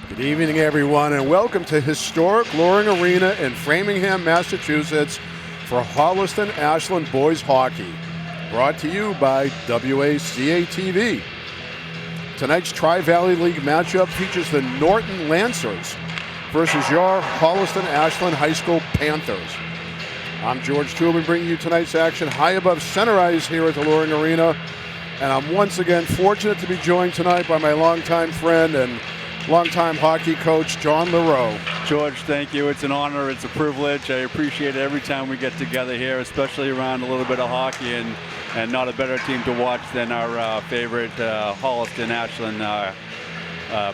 Good evening, everyone, and welcome to historic Loring Arena in Framingham, Massachusetts for Holliston Ashland Boys Hockey. Brought to you by WACA-TV. Tonight's Tri-Valley League matchup features the Norton Lancers versus your Holliston Ashland High School Panthers. I'm George Tubin, bringing you tonight's action high above center ice here at the Loring Arena. And I'm once again fortunate to be joined tonight by my longtime friend and longtime hockey coach, John LaRoe. George, thank you. It's an honor. It's a privilege. I appreciate it every time we get together here, especially around a little bit of hockey, and not a better team to watch than our favorite Holliston Ashland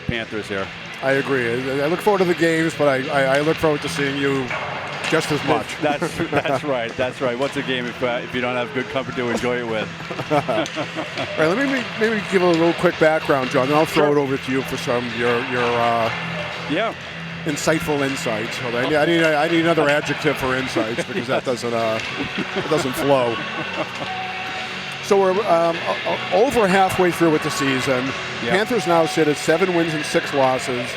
Panthers here. I agree. I look forward to the games, but I look forward to seeing you just as much. That's right. That's right. What's a game if you don't have good company to enjoy it with? All right, let me maybe give a little quick background, John, and I'll throw it over to you for some of your insightful insights. I need another adjective for insights because that doesn't flow. So we're over halfway through with the season. Yep. Panthers now sit at 7 wins and 6 losses.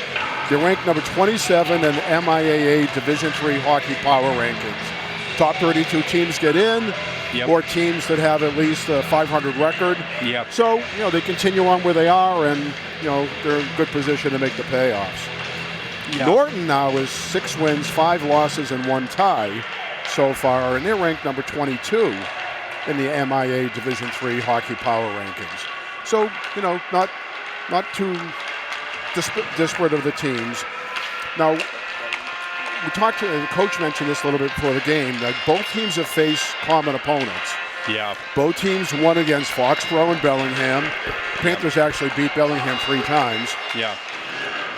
They're ranked number 27 in MIAA Division III hockey power rankings. Top 32 teams get in, or teams that have at least a 500 record. Yep. So, they continue on where they are, and, they're in good position to make the payoffs. Yep. Norton now is 6 wins, 5 losses, and 1 tie so far, and they're ranked number 22 in the MIA Division III hockey power rankings. So, not too disparate of the teams. Now, we talked to the coach mentioned this a little bit before the game, that both teams have faced common opponents. Yeah. Both teams won against Foxborough and Bellingham. The Panthers actually beat Bellingham 3 times. Yeah.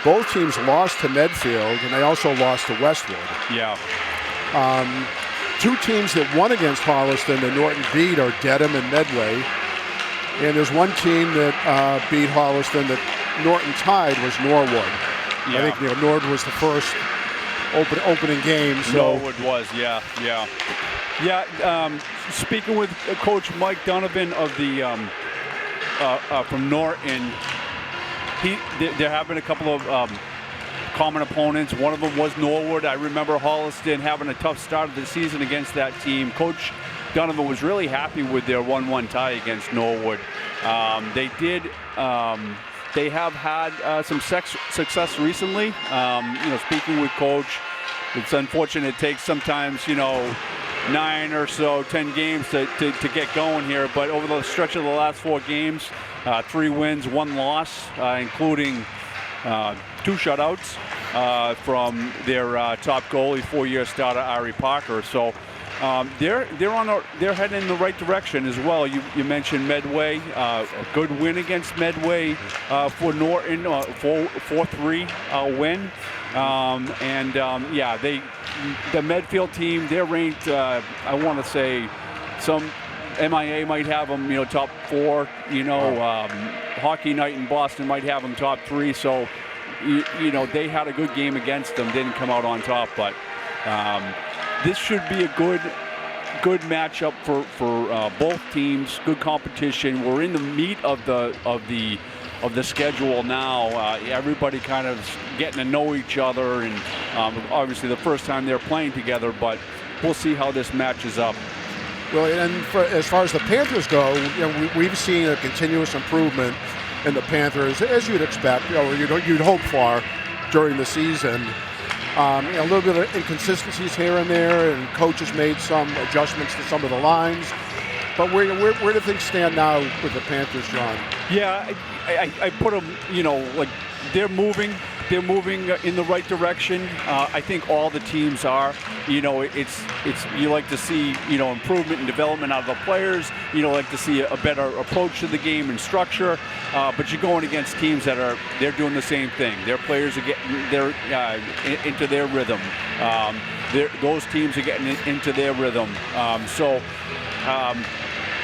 Both teams lost to Medfield, and they also lost to Westwood. Yeah. 2 teams that won against Holliston and Norton beat are Dedham and Medway. And there's 1 team that beat Holliston that Norton tied was Norwood. Yeah. I think Norwood was the first opening game. So. Norwood was, yeah. Speaking with Coach Mike Donovan of the from Norton, there have been a couple of common opponents. One of them was Norwood. I remember Holliston having a tough start of the season against that team. Coach Donovan was really happy with their 1-1 tie against Norwood. They have had some success recently. Speaking with Coach, it's unfortunate it takes sometimes, 9 or so, 10 games to get going here. But over the stretch of the last 4 games, 3 wins, 1 loss, including 2 shutouts from their top goalie, 4-year starter Ari Parker. So they're heading in the right direction as well. You mentioned Medway, a good win against Medway for Norton, 4-3 win. The Medfield team, they're ranked. I want to say some MIA might have them, top 4. Hockey Night in Boston might have them top 3. So, they had a good game against them, didn't come out on top, but this should be a good matchup for both teams. Good competition. We're in the meat of the schedule now. Everybody kind of getting to know each other, and obviously the first time they're playing together. But we'll see how this matches up. Well, and as far as the Panthers go, we've seen a continuous improvement in the Panthers, as you'd expect, you'd hope for during the season. A little bit of inconsistencies here and there, and coaches made some adjustments to some of the lines. But where do things stand now with the Panthers, John? Yeah, I put them, they're moving in the right direction. I think all the teams are. It's you like to see improvement and development out of the players. Like to see a better approach to the game and structure. But you're going against teams they're doing the same thing. Their players are getting into their rhythm. Those teams are getting into their rhythm.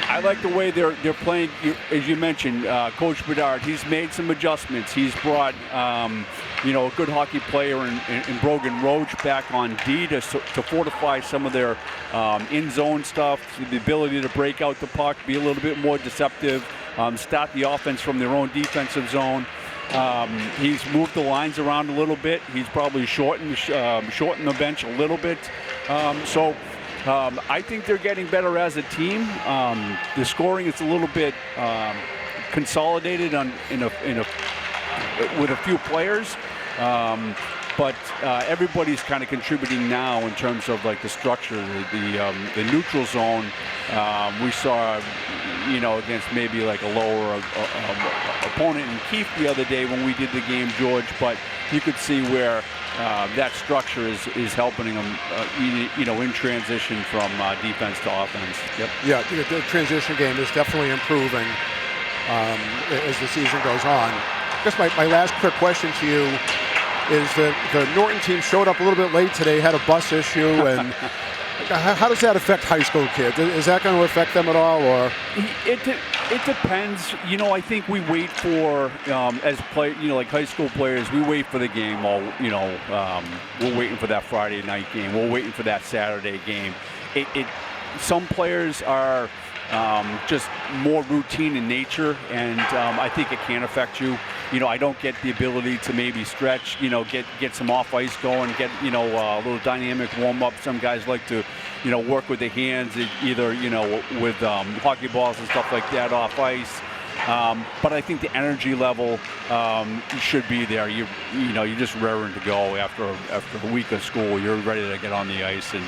I like the way they're playing. As you mentioned, Coach Bedard, he's made some adjustments. He's brought a good hockey player in Brogan Roach back on D to fortify some of their in-zone stuff, the ability to break out the puck, be a little bit more deceptive, start the offense from their own defensive zone. He's moved the lines around a little bit. He's probably shortened the bench a little bit. I think they're getting better as a team. The scoring is a little bit consolidated with a few players. But everybody's kind of contributing now in terms of like the structure, the neutral zone. We saw, against maybe like a lower opponent in Keefe the other day when we did the game, George. But you could see where that structure is helping them, in transition from defense to offense. Yep. Yeah, the transition game is definitely improving as the season goes on. I guess my last quick question to you is that the Norton team showed up a little bit late today, had a bus issue, and how does that affect high school kids? Is that going to affect them at all, or? It depends. I think we wait for as like high school players, we wait for the game. We're waiting for that Friday night game. We're waiting for that Saturday game. Some players are just more routine in nature, and I think it can affect you. I don't get the ability to maybe stretch, get some off ice going, get, a little dynamic warm up. Some guys like to, work with the hands, either, with hockey balls and stuff like that off ice. But I think the energy level should be there. You're just raring to go after a week of school. You're ready to get on the ice and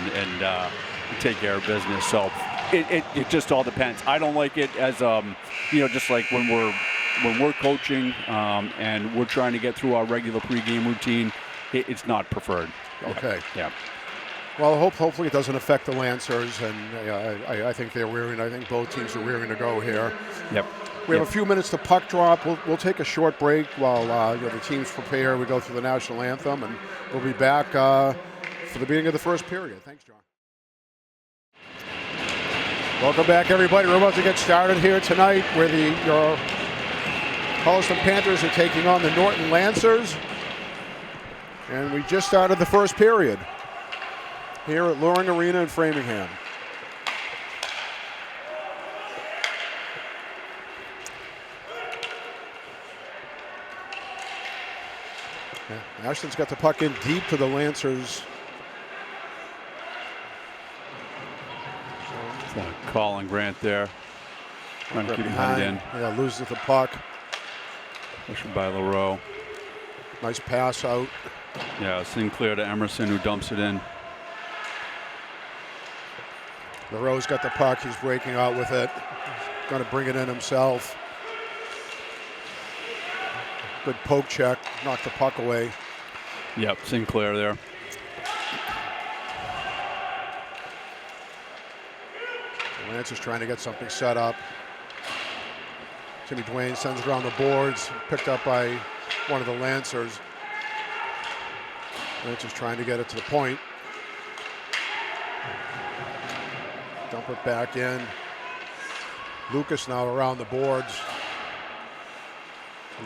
take care of business. So it just all depends. I don't like it as just like when we're coaching and we're trying to get through our regular pregame routine, it's not preferred. Okay. Yeah. Well, hopefully it doesn't affect the Lancers, and I think they're rearing. I think both teams are rearing to go here. Yep. We have a few minutes to puck drop. We'll take a short break while the teams prepare. We go through the national anthem, and we'll be back for the beginning of the first period. Thanks, John. Welcome back, everybody. We're about to get started here tonight, where your Holliston Panthers are taking on the Norton Lancers. And we just started the first period here at Loring Arena in Framingham. Yeah, Ashland's got the puck in deep to the Lancers. Colin Grant there. Trying to keep him headed in. Yeah, loses the puck. Pushed by LaRoe. Nice pass out. Yeah, Sinclair to Emerson, who dumps it in. LaRoe's got the puck. He's breaking out with it. He's going to bring it in himself. Good poke check. Knocked the puck away. Yep, Sinclair there. Lance is trying to get something set up. Timmy Duane sends it around the boards. Picked up by one of the Lancers. Lance is trying to get it to the point. Dump it back in. Lucas now around the boards.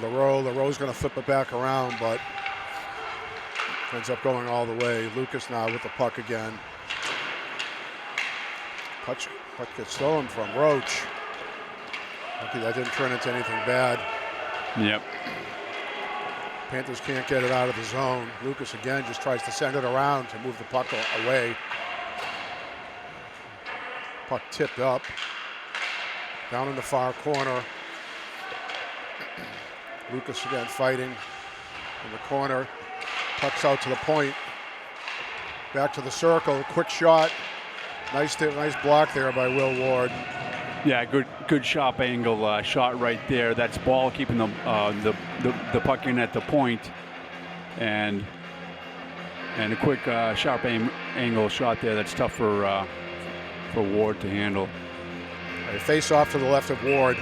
LaRoe's going to flip it back around, but ends up going all the way. Lucas now with the puck again. Puck gets stolen from Roach. Okay, that didn't turn into anything bad. Yep. Panthers can't get it out of the zone. Lucas again just tries to send it around to move the puck away. Puck tipped up. Down in the far corner. Lucas again fighting in the corner. Puck's out to the point. Back to the circle. Quick shot. Nice block there by Will Ward. Yeah, good sharp angle shot right there. That's ball keeping the puck in at the point, and a quick sharp angle shot there. That's tough for Ward to handle. Right, face off to the left of Ward.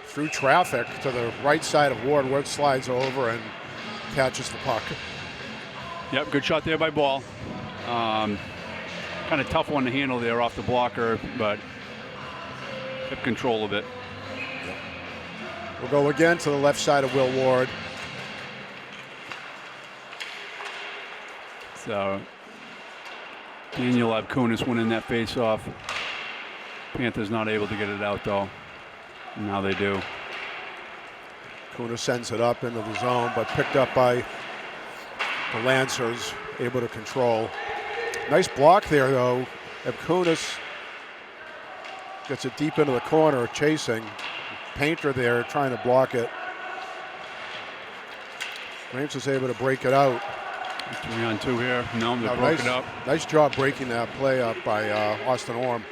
Through traffic to the right side of Ward. Ward slides over and catches the puck. Yep, good shot there by Ball. Kind of tough one to handle there off the blocker, but kept control of it. We'll go again to the left side of Will Ward. So Daniel Abkunis winning that face-off. Panthers not able to get it out, though. Now they do. Kunis sends it up into the zone, but picked up by the Lancers, able to control. Nice block there, though. Abkunis gets it deep into the corner, chasing. Painter there trying to block it. Lancers able to break it out. 3-on-2 here. No, they broke it up. Nice job breaking that play up by Austin Orm.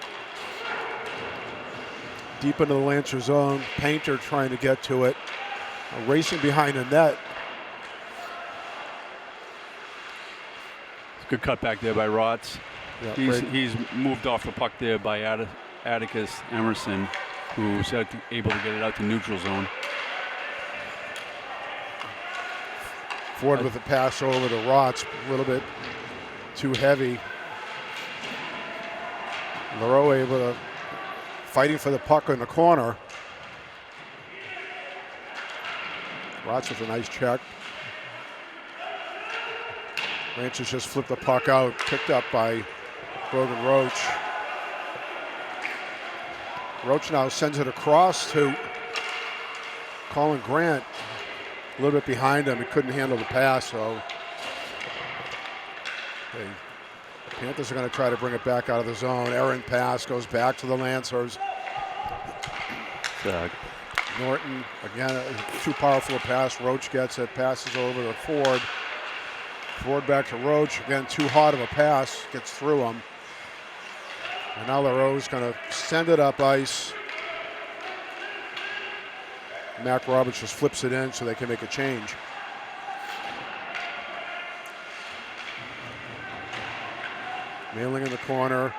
Deep into the Lancer zone. Painter trying to get to it. Racing behind the net. Good cut back there by Rotz. Yeah, he's moved off the puck there by Atticus Emerson, who's able to get it out to neutral zone. Ford with the pass over to Rotz, a little bit too heavy. Leroux able to fighting for the puck in the corner. Rotz with a nice check. Lancers just flipped the puck out, picked up by Brogan Roach. Roach now sends it across to Colin Grant. A little bit behind him, he couldn't handle the pass, so the Panthers are going to try to bring it back out of the zone. Errant pass goes back to the Lancers. Norton, again, too powerful a pass. Roach gets it, passes over to Ford. Ford back to Roach, again, too hot of a pass, gets through him. And now LaRoe's going to send it up ice. Mac Roberts just flips it in so they can make a change. Mailing in the corner.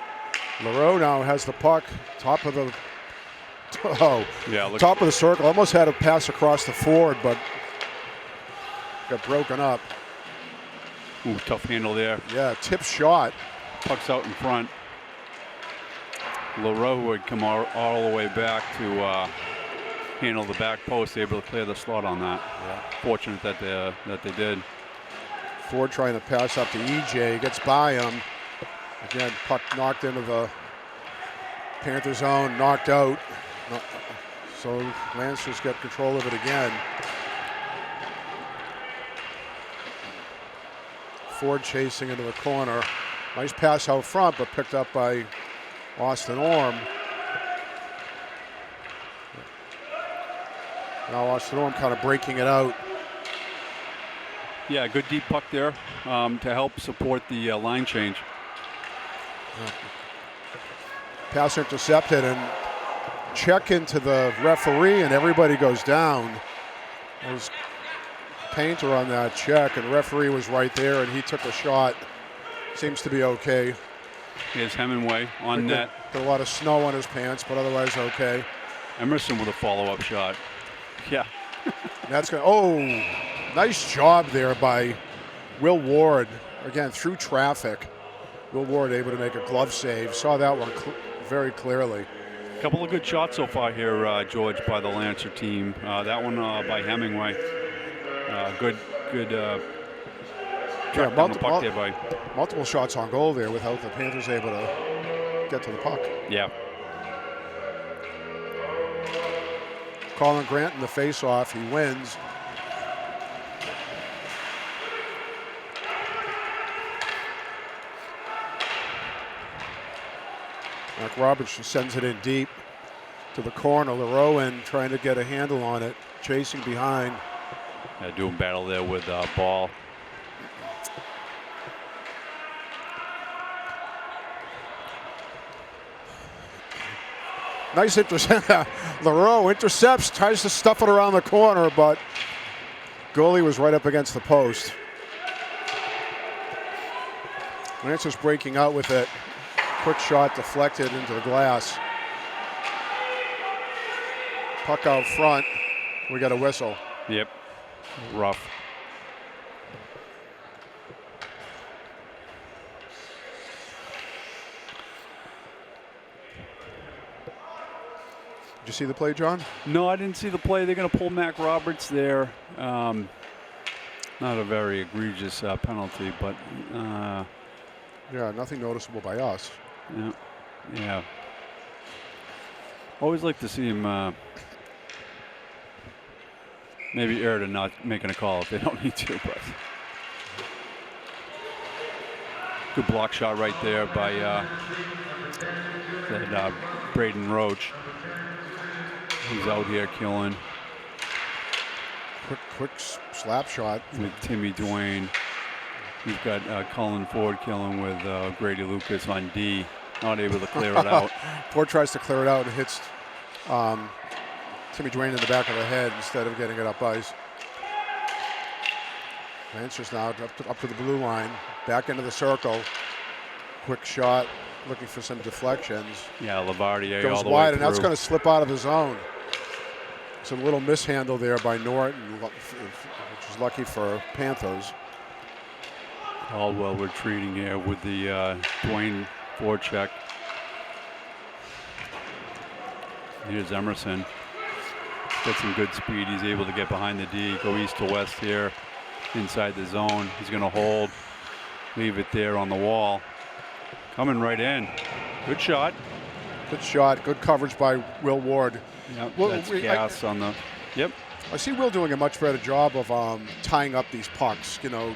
LaRoe now has the puck, top of the top of the circle. Almost had a pass across the Ford, but got broken up. Ooh, tough handle there. Yeah, tip shot. Puck's out in front. LaRoe would come all the way back to handle the back post, able to clear the slot on that. Yeah. Fortunate that they did. Ford trying to pass up to EJ, gets by him. Again, puck knocked into the Panther zone, knocked out. So Lancers get control of it again. Ford chasing into the corner. Nice pass out front, but picked up by Austin Orm. Now Austin Orm kind of breaking it out. Yeah, good deep puck there to help support the line change. Pass intercepted and check into the referee, and everybody goes down. There's Painter on that check, and the referee was right there, and he took a shot. Seems to be okay. Here's Hemingway on net. Got a lot of snow on his pants, but otherwise okay. Emerson with a follow-up shot. Yeah. That's going. Oh, nice job there by Will Ward. Again, through traffic. Will Ward able to make a glove save. Saw that one very clearly. A couple of good shots so far here, George, by the Lancer team. That one by Hemingway. Good track down the puck there by. Multiple shots on goal there without the Panthers able to get to the puck. Yeah. Colin Grant in the face-off. He wins. Mark Roberts just sends it in deep to the corner. LaRoe trying to get a handle on it, chasing behind. Doing battle there with Ball. Nice intercept. LaRoe intercepts, tries to stuff it around the corner, but goalie was right up against the post. Lancers breaking out with it. Quick shot deflected into the glass. Puck out front. We got a whistle. Yep. Rough. Did you see the play, John? No, I didn't see the play. They're going to pull Mac Roberts there. Not a very egregious penalty, but yeah, nothing noticeable by us. Yeah. Always like to see him maybe err to not making a call if they don't need to, but good block shot right there by Braden Roach. He's out here killing. Quick slap shot with Timmy Dwayne. We've got Colin Ford killing with Grady Lucas on D. Not able to clear it out. Ford tries to clear it out and hits Timmy Dwayne in the back of the head instead of getting it up ice. Lancers now up to the blue line, back into the circle. Quick shot, looking for some deflections. Yeah, Lavardier goes all the wide, way and that's through. going to slip out of the zone. It's a little mishandle there by Norton, which is lucky for Panthers. Caldwell retreating here with the Dwayne forecheck. Here's Emerson. Got some good speed. He's able to get behind the D, go east to west here inside the zone. He's going to hold, leave it there on the wall. Coming right in. Good shot. Good shot. Good coverage by Will Ward. Yep, that's gas on the. Yep. I see Will doing a much better job of tying up these pucks. You know,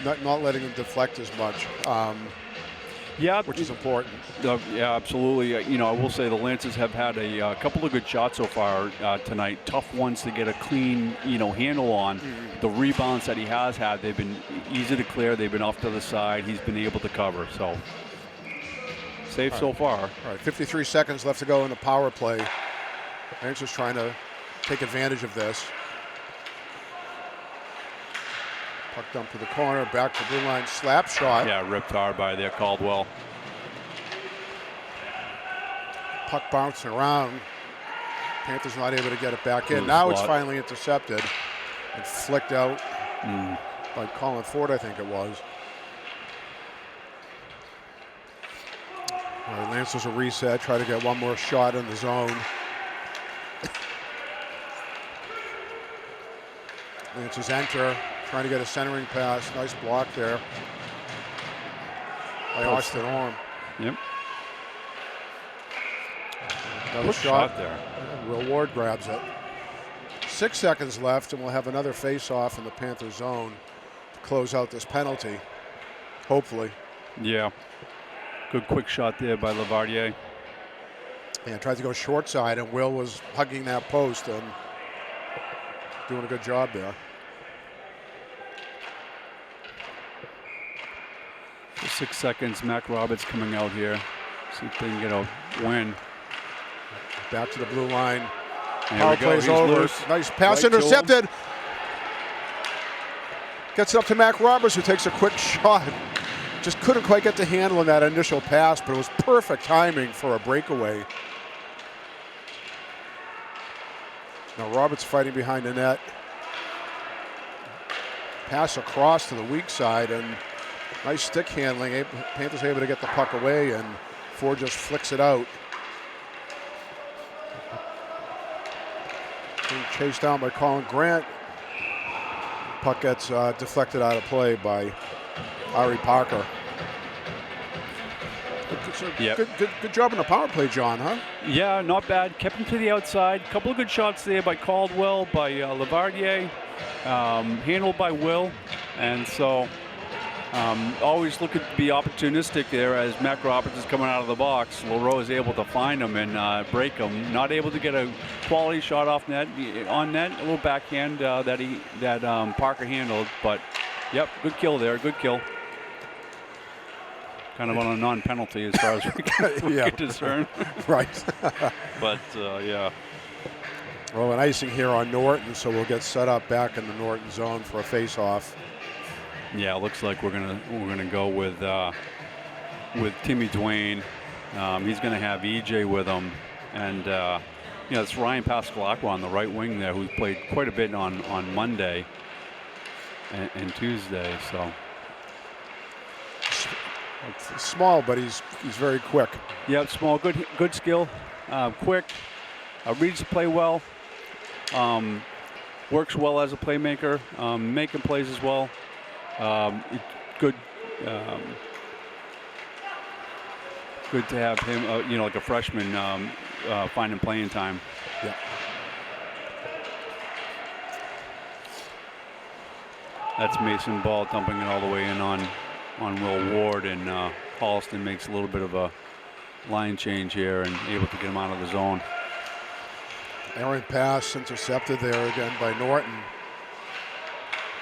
not letting them deflect as much. Yeah, which is important. Yeah, absolutely. You know, I will say the Lancers have had a couple of good shots so far tonight. Tough ones to get a clean, handle on. Mm-hmm. The rebounds that he has had, they've been easy to clear. They've been off to the side. He's been able to cover. So safe so far. All right, 53 seconds left to go in the power play. Lancers trying to take advantage of this. Puck dump to the corner, back to blue line, slap shot. Yeah, ripped hard by there, Caldwell. Puck bouncing around. Panthers not able to get it back in. Now it's finally intercepted and flicked out by Colin Ford, I think it was. All right, Lancers a reset, try to get one more shot in the zone. Lancers enter. Trying to get a centering pass. Nice block there by Austin Orm. Yep. Another shot there. Will Ward grabs it. 6 seconds left, and we'll have another face-off in the Panther zone to close out this penalty, hopefully. Yeah. Good quick shot there by Lavardier. Yeah, tried to go short side, and Will was hugging that post and doing a good job there. 6 seconds, Mac Roberts coming out here. See if they can get a win. Back to the blue line. Power play's over. Loose. Nice pass right intercepted. Gets it up to Mac Roberts, who takes a quick shot. Just couldn't quite get the handle on that initial pass, but it was perfect timing for a breakaway. Now Roberts fighting behind the net. Pass across to the weak side, and nice stick handling. Panthers able to get the puck away, and Ford just flicks it out. Being chased down by Colin Grant. Puck gets deflected out of play by Ari Parker. Good job in the power play, John, huh? Yeah, not bad. Kept him to the outside. Couple of good shots there by Caldwell, by Lavardier, handled by Will, and so always looking to be opportunistic there as Mac Roberts is coming out of the box. Leroux is able to find him and break him. Not able to get a quality shot off net, on net. A little backhand that Parker handled, but yep, good kill there. Good kill. Kind of on a non-penalty as far as we can discern. Right. But yeah. Well, an icing here on Norton, so we'll get set up back in the Norton zone for a face-off. Yeah, it looks like we're gonna go with Timmy Dwayne. He's gonna have EJ with him, and it's Ryan Pascalacqua on the right wing there, who's played quite a bit on Monday and Tuesday. So it's small, but he's very quick. Yeah, small, good skill, quick, reads the play well. works well as a playmaker, making plays as well. Good. Good to have him, like a freshman, finding playing time. Yeah. That's Mason Ball dumping it all the way in on Will Ward, and Holliston makes a little bit of a line change here and able to get him out of the zone. Errant pass intercepted there again by Norton.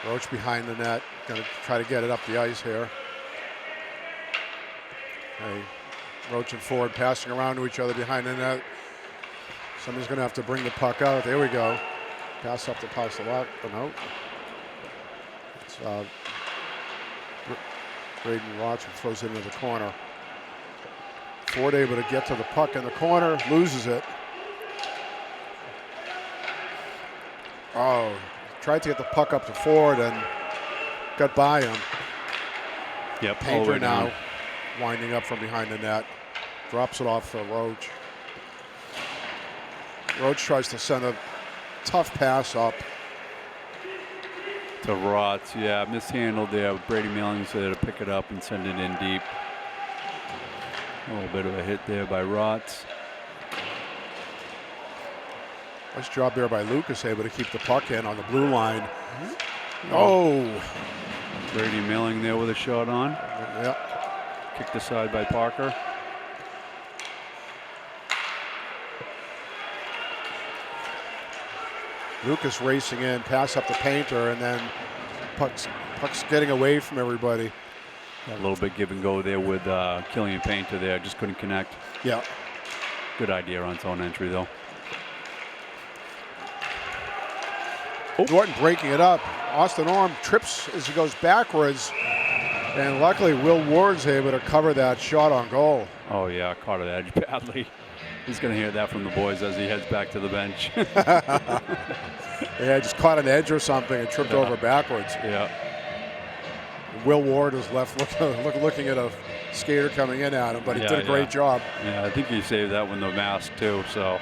Roach behind the net, going to try to get it up the ice here. Hey, Roach and Ford passing around to each other behind the net. Somebody's going to have to bring the puck out. There we go. Pass up to Pasalak. No. It's Braden Watson throws it into the corner. Ford able to get to the puck in the corner, loses it. Oh, tried to get the puck up to Ford and got by him. Yep. Painter now winding up from behind the net. Drops it off for Roach. Roach tries to send a tough pass up. To Rotz, yeah, mishandled there. Brady Millings there to pick it up and send it in deep. A little bit of a hit there by Rotz. Nice job there by Lucas, able to keep the puck in on the blue line. Oh! Brady Milling there with a shot on. Yep. Kicked aside by Parker. Lucas racing in, pass up to Painter, and then puck's getting away from everybody. A little bit give and go there with Killian Painter there. Just couldn't connect. Yeah. Good idea on zone entry, though. Norton breaking it up. Austin Orm trips as he goes backwards. And luckily, Will Ward's able to cover that shot on goal. Oh, yeah, caught it edge badly. He's going to hear that from the boys as he heads back to the bench. Yeah, just caught an edge or something and tripped over backwards. Yeah. Will Ward is left looking at a skater coming in at him, but he did a great job. Yeah, I think he saved that with the mask, too, so.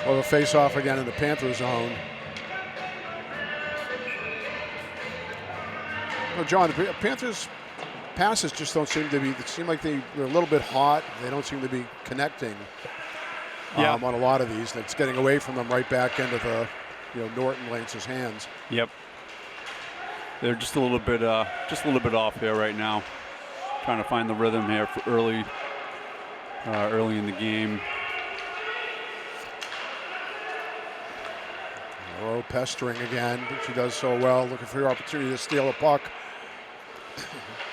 Well, the face-off again in the Panther zone. Well, John, the Panthers' passes just don't seem to be. It seem like they're a little bit hot. They don't seem to be connecting on a lot of these. It's getting away from them right back into the Norton Lance's hands. Yep. They're just a little bit off here right now. Trying to find the rhythm here for early in the game. Rowe pestering again, but she does so well. Looking for your opportunity to steal a puck.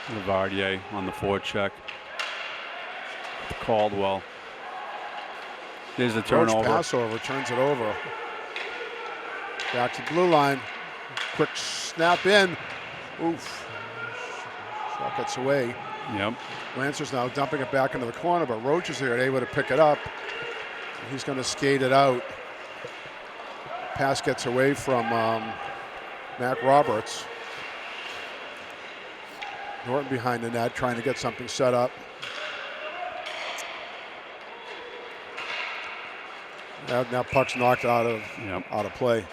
Lavardier on the forecheck. Caldwell. There's the turnover. Roach passover, turns it over. Back to the blue line. Quick snap in. Oof. Shot gets away. Yep. Lancer's now dumping it back into the corner, but Roach is there able to pick it up. He's going to skate it out. Pass gets away from Mac Roberts. Norton behind the net trying to get something set up. Now puck's knocked out of play.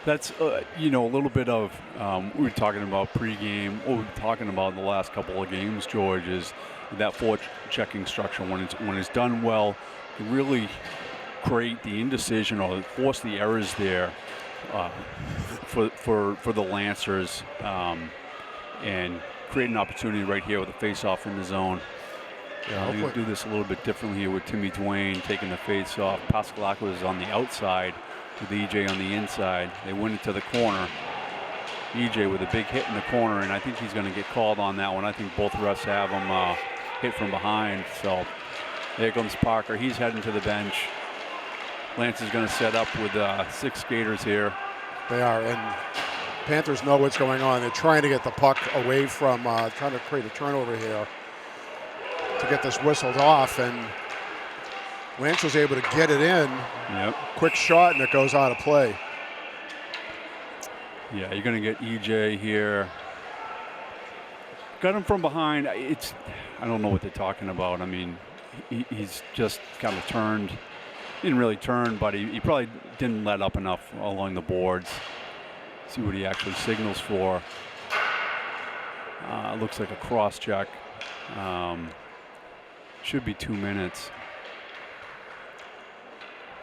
That's a little bit of we were talking about pregame. What we've been talking about in the last couple of games, George, is that forechecking structure when it's done well, it really create the indecision or force the errors there for the Lancers and create an opportunity right here with a face-off in the zone. Yeah, we'll do this a little bit differently here with Timmy Dwayne taking the face-off. Pascalak was on the outside with EJ on the inside. They went into the corner. EJ with a big hit in the corner, and I think he's going to get called on that one. I think both refs have him hit from behind. So there comes Parker. He's heading to the bench. Lance is going to set up with 6 skaters here. They are, and Panthers know what's going on. They're trying to get the puck away from, trying to create a turnover here to get this whistled off, and Lance was able to get it in. Yep. Quick shot, and it goes out of play. Yeah, you're going to get EJ here. Got him from behind. I don't know what they're talking about. I mean, he's just kind of turned didn't really turn, but he probably didn't let up enough along the boards. See what he actually signals for. Looks like a cross check. Should be 2 minutes.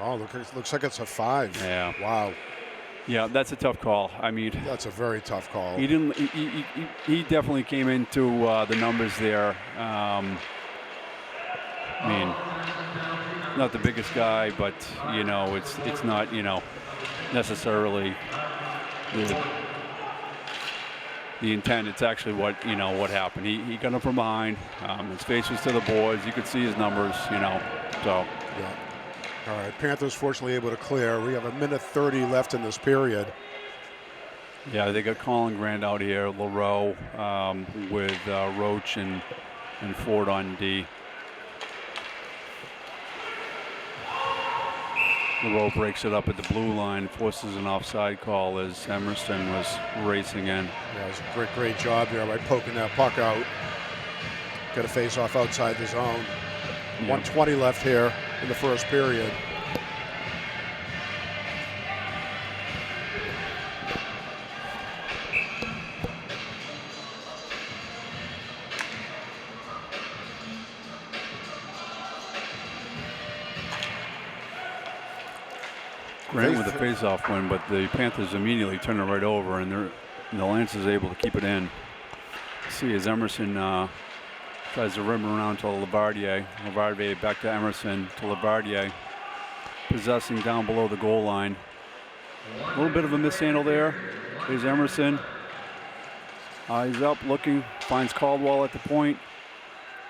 Oh, looks like it's a 5. Yeah. Wow. Yeah, that's a tough call. I mean, that's a very tough call. He didn't. He definitely came into the numbers there. I mean, not the biggest guy, but you know, it's not necessarily the intent. It's actually what happened. He got him from behind. His face was to the boards. You could see his numbers. So. Yeah. All right, Panthers fortunately able to clear. We have 1:30 left in this period. Yeah, they got Colin Grant out here, LaRoe with Roach and Ford on D. LaRoe breaks it up at the blue line, forces an offside call as Emerson was racing in. Yeah, it was a great job there by poking that puck out. Got a face-off outside the zone. Yep. 1:20 left here in the first period. Grant with the face-off win, but the Panthers immediately turn it right over, and the Lance is able to keep it in. See as Emerson tries to rim around to Lavardier. Lavardier back to Emerson to Lavardier. Possessing down below the goal line. A little bit of a mishandle there. Here's Emerson. He's up looking, finds Caldwell at the point.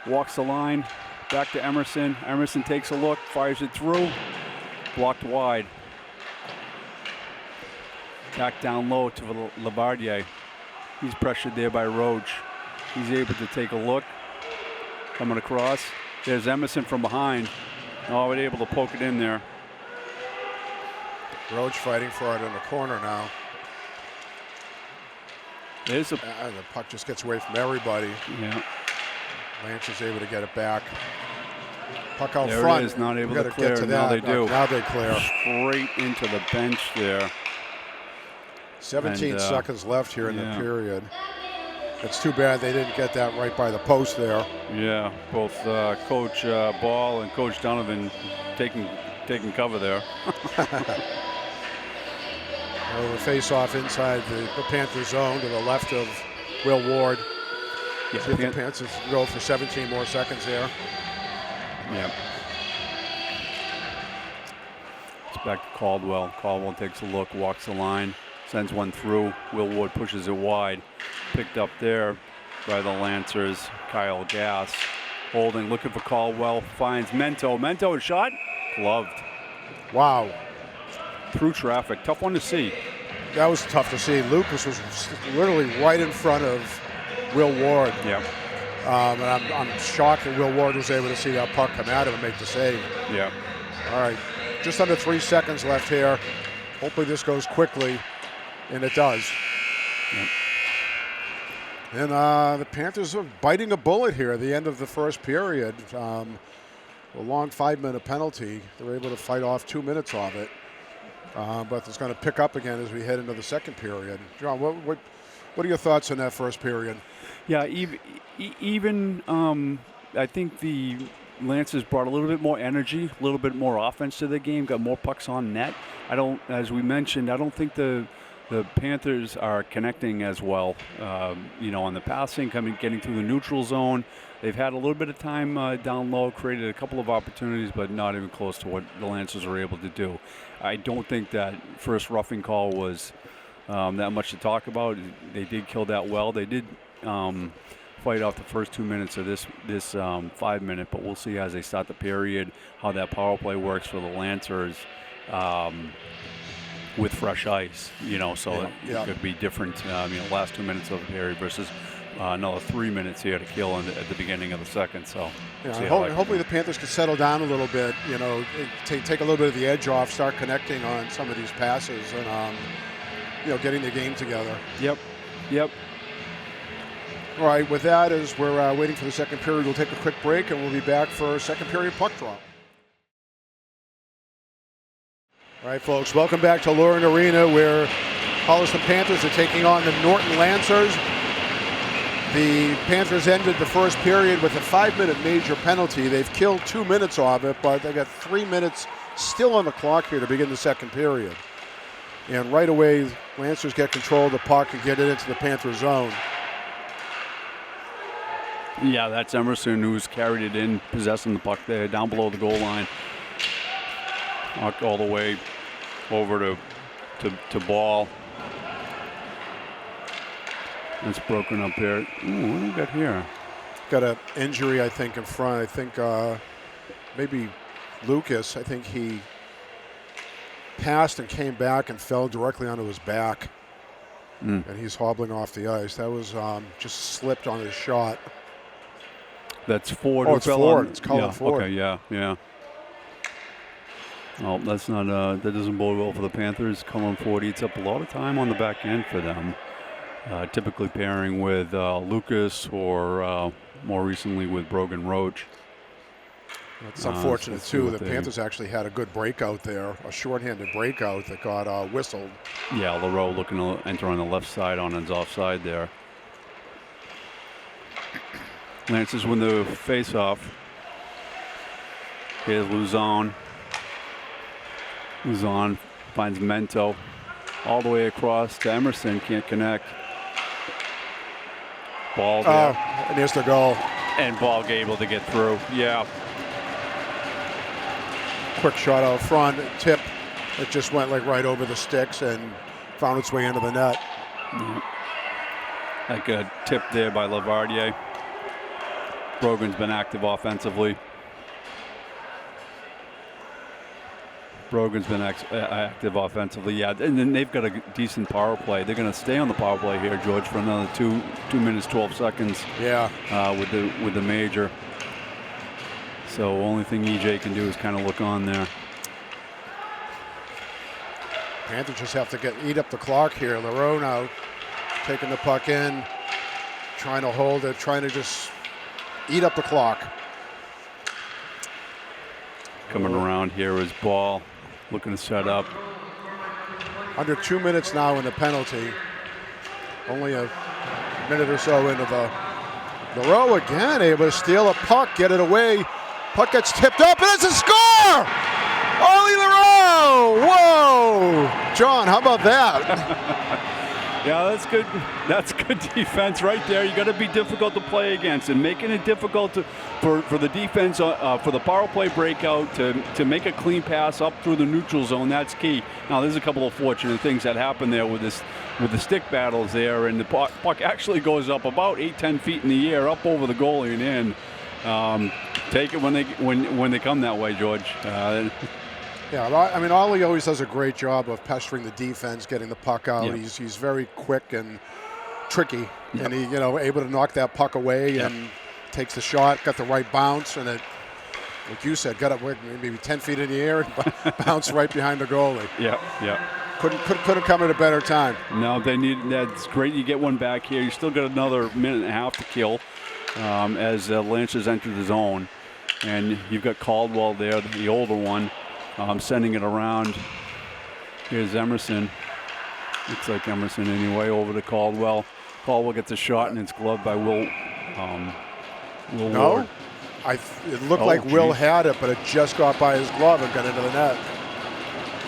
Walks the line, back to Emerson. Emerson takes a look, fires it through. Blocked wide. Back down low to Lavardier. He's pressured there by Roach. He's able to take a look. Coming across. There's Emerson from behind. Oh, we're able to poke it in there. Roach fighting for it in the corner now. There's the puck just gets away from everybody. Yeah. Lance is able to get it back. Puck out there front. It is, not able to clear. Now they do. Now they clear. Straight into the bench there. 17 seconds left here in the period. It's too bad they didn't get that right by the post there. Yeah, both Coach Ball and Coach Donovan taking cover there. The face-off inside the Panthers zone to the left of Will Ward. Yeah, see if the Panthers go for 17 more seconds there. Yep. It's back to Caldwell. Caldwell takes a look, walks the line, sends one through. Will Ward pushes it wide. Picked up there by the Lancers. Kyle Gass holding, looking for Caldwell. Finds Mento. Mento, a shot. Gloved. Wow. Through traffic. Tough one to see. That was tough to see. Lucas was literally right in front of Will Ward. Yeah. And I'm shocked that Will Ward was able to see that puck come at him and make the save. Yeah. All right. Just under 3 seconds left here. Hopefully this goes quickly, and it does. Yep. And the Panthers are biting a bullet here at the end of the first period. A long 5-minute penalty. They're able to fight off 2 minutes of it. But it's going to pick up again as we head into the second period. John, what are your thoughts on that first period? Yeah, even I think the Lancers brought a little bit more energy, a little bit more offense to the game, got more pucks on net. As we mentioned, I don't think the Panthers are connecting as well, on the passing, getting through the neutral zone. They've had a little bit of time down low, created a couple of opportunities, but not even close to what the Lancers were able to do. I don't think that first roughing call was that much to talk about. They did kill that well. They did fight off the first 2 minutes of this 5 minute, but we'll see as they start the period how that power play works for the Lancers. With fresh ice, so it could be different. Last 2 minutes of the period versus another 3 minutes here to kill at the beginning of the second. So, hopefully the Panthers can settle down a little bit. Take a little bit of the edge off, start connecting on some of these passes, and getting the game together. Yep. All right. With that, as we're waiting for the second period, we'll take a quick break, and we'll be back for second period puck drop. All right, folks, welcome back to Loring Arena, where Holliston Panthers are taking on the Norton Lancers. The Panthers ended the first period with a 5-minute major penalty. They've killed 2 minutes of it, but they got 3 minutes still on the clock here to begin the second period. And right away, Lancers get control of the puck and get it into the Panther zone. Yeah, that's Emerson who's carried it in, possessing the puck there, down below the goal line. All the way over to Ball. That's broken up here. Ooh, what do we got here? Got an injury, I think, in front. I think maybe Lucas, I think he passed and came back and fell directly onto his back. And he's hobbling off the ice. That was just slipped on his shot. That's Ford. Oh, it's Ford. It's Colin yeah, Ford. Okay, yeah. Oh, that's not. That doesn't bode well for the Panthers. Colin Ford eats up a lot of time on the back end for them. Typically pairing with Lucas or more recently with Brogan Roach. It's unfortunate, too. The Panthers actually had a good breakout there, a shorthanded breakout that got whistled. Yeah, Leroux looking to enter on the left side on his offside there. Lancers win the face-off. Here's Luzon. Luzon finds Mento all the way across to Emerson, can't connect. Ball there. And here's the goal. And Ball able to get through. Yeah. Quick shot out front, tip. It just went like right over the sticks and found its way into the net. Like a tip there by Lavardier. Brogan's been active offensively. Brogan's been active offensively, yeah. And then they've got a decent power play. They're going to stay on the power play here, George, for another 2 minutes, 12 seconds. Yeah. With the major. So only thing EJ can do is kind of look on there. Panthers just have to eat up the clock here. Leroux now taking the puck in, trying to hold it, trying to just eat up the clock. Coming around here is Ball, looking to set up. Under 2 minutes now in the penalty. Only a minute or so into the Leroux again, able to steal a puck, get it away. Puck gets tipped up, and it's a score! Ollie Leroux! Whoa! John, how about that? Yeah, that's good. That's good defense right there. You got to be difficult to play against, and making it difficult for the defense for the power play breakout to make a clean pass up through the neutral zone. That's key. Now, there's a couple of fortunate things that happen there with the stick battles there, and the puck actually goes up about 8-10 feet in the air, up over the goalie and in. Take it when they come that way, George. Yeah, I mean, Ollie always does a great job of pestering the defense, getting the puck out. Yep. He's very quick and tricky, and he able to knock that puck away and takes the shot, got the right bounce, and it, like you said, got up maybe 10 feet in the air and bounced right behind the goalie. Yeah. Couldn't come at a better time. No, that's great. You get one back here. You still got another minute and a half to kill as Lancers enter the zone, and you've got Caldwell there, the older one. Sending it around. Here's Emerson. Looks like Emerson anyway, over to Caldwell. Caldwell gets a shot, and it's gloved by Will No, Ward. It looked like Will had it, but it just got by his glove and got into the net.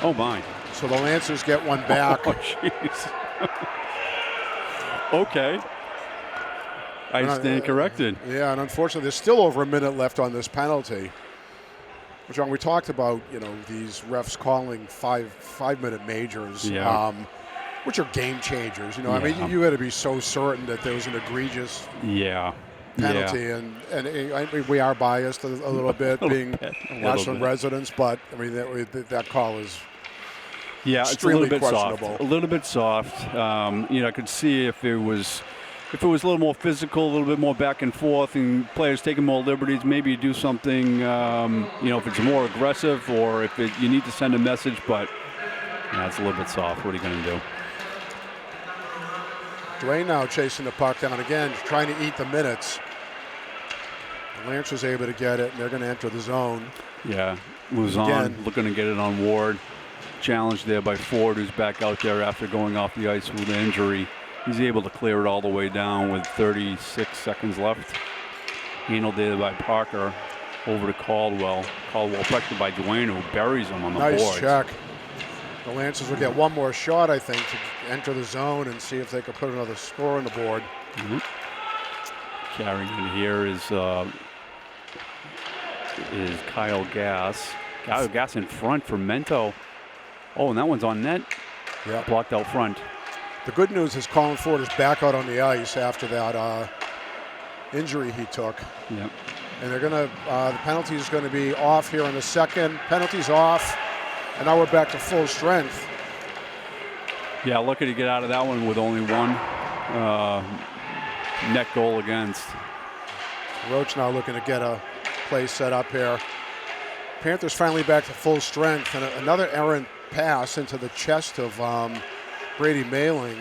Oh, my. So the Lancers get one back. Oh, jeez. Okay. I stand corrected. Yeah, and unfortunately, there's still over a minute left on this penalty. John, we talked about, these refs calling five-minute majors, which are game changers. I mean, you had to be so certain that there was an egregious penalty, and we are biased a little bit, being Ashland residents, but I mean that call is extremely questionable. A little bit soft. I could see if it was a little more physical, a little bit more back and forth, and players taking more liberties, maybe you do something, if it's more aggressive or if you need to send a message, but it's a little bit soft. What are you going to do? Dwayne now chasing the puck down again, trying to eat the minutes. Lancers able to get it, and they're going to enter the zone. Yeah, Luzon looking to get it on Ward. challenge there by Ford, who's back out there after going off the ice with an injury. He's able to clear it all the way down with 36 seconds left. Handled there by Parker over to Caldwell. Caldwell pressured by Duane, who buries him on the boards. Nice check. The Lancers will get one more shot, I think, to enter the zone and see if they can put another score on the board. Carrying it here is Kyle Gass. Kyle Gass in front for Mento. Oh, and that one's on net. Yeah. Blocked out front. The good news is Colin Ford is back out on the ice after that injury he took. Yep. And they're going to, the penalty is going to be off here in a second. Penalty's off, and now we're back to full strength. Yeah, lucky to get out of that one with only one net goal against. Roach now looking to get a play set up here. Panthers finally back to full strength, and another errant pass into the chest of Brady Mailing,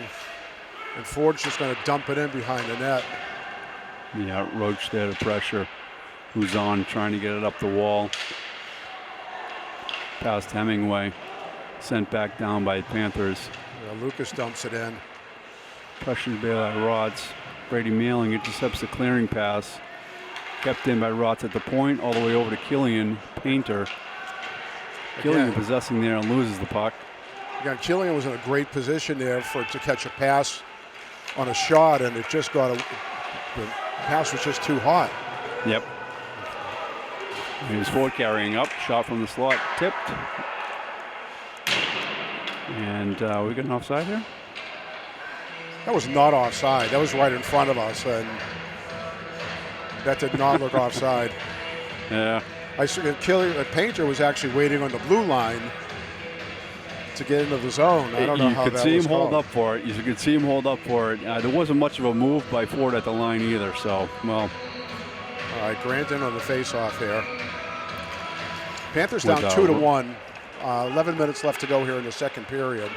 and Ford's just going to dump it in behind the net. Yeah, Roach there to pressure. Who's on trying to get it up the wall. Past Hemingway. Sent back down by Panthers. Yeah, Lucas dumps it in. Pressured by Rods. Brady Mailing intercepts the clearing pass. Kept in by Rods at the point, all the way over to Killian Painter. Killian possessing there and loses the puck. Again, Killian was in a great position there to catch a pass on a shot, and it just got the pass was just too hot. Yep. Here's Ford carrying up, shot from the slot, tipped. And we got an offside here? That was not offside. That was right in front of us, and that did not look offside. Yeah. Painter was actually waiting on the blue line to get into the zone. I don't know how that was. You could see him hold up for it. You could see him hold up for it. There wasn't much of a move by Ford at the line either, so, well. All right, Grant in on the face-off here. Panthers down 2-1. 11 minutes left to go here in the second period.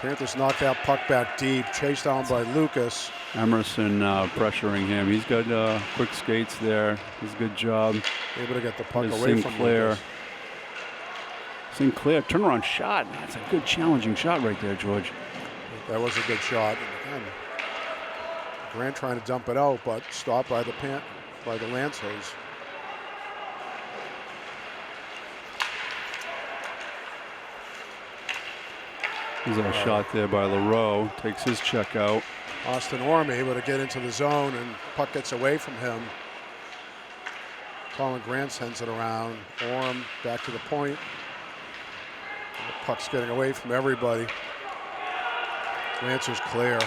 Panthers knocked that puck back deep, chased down by Lucas. Emerson pressuring him. He's got quick skates there. Does a good job. Able to get the puck away from Lucas. Sinclair, turnaround shot. That's a good challenging shot right there, George. That was a good shot. Again, Grant trying to dump it out, but stopped by the Lancers. There's a shot there by Leroux. Takes his check out. Austin Orm able to get into the zone, and puck gets away from him. Colin Grant sends it around. Orm back to the point. The puck's getting away from everybody. Lancers clear.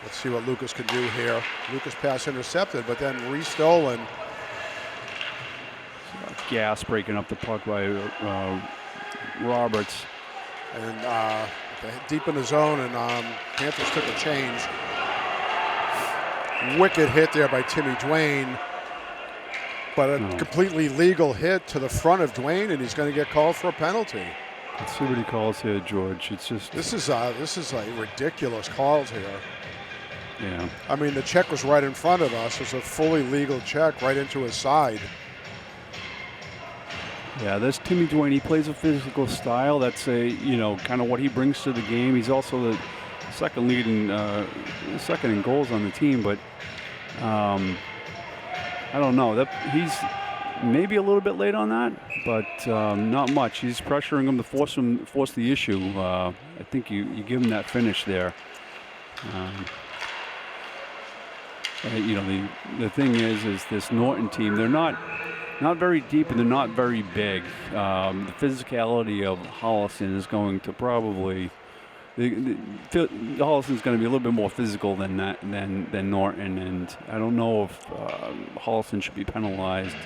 Let's see what Lucas can do here. Lucas pass intercepted, but then restolen. Gas breaking up the puck by Roberts. And deep in the zone, and Panthers took a change. Wicked hit there by Timmy Duane, but a completely legal hit to the front of Duane, and he's going to get called for a penalty. Let's see what he calls here, George. It's just this is like ridiculous calls here. Yeah. I mean, the check was right in front of us. It was a fully legal check right into his side. Yeah, there's Timmy Duane. He plays a physical style. That's kind of what he brings to the game. He's also the second in goals on the team. But I don't know. That he's maybe a little bit late on that, but not much. He's pressuring him to force the issue. I think you give him that finish there. The thing is this Norton team. They're not very deep, and they're not very big. The physicality of Holliston is going to probably Holliston's going to be a little bit more physical than Norton, and I don't know if Holliston should be penalized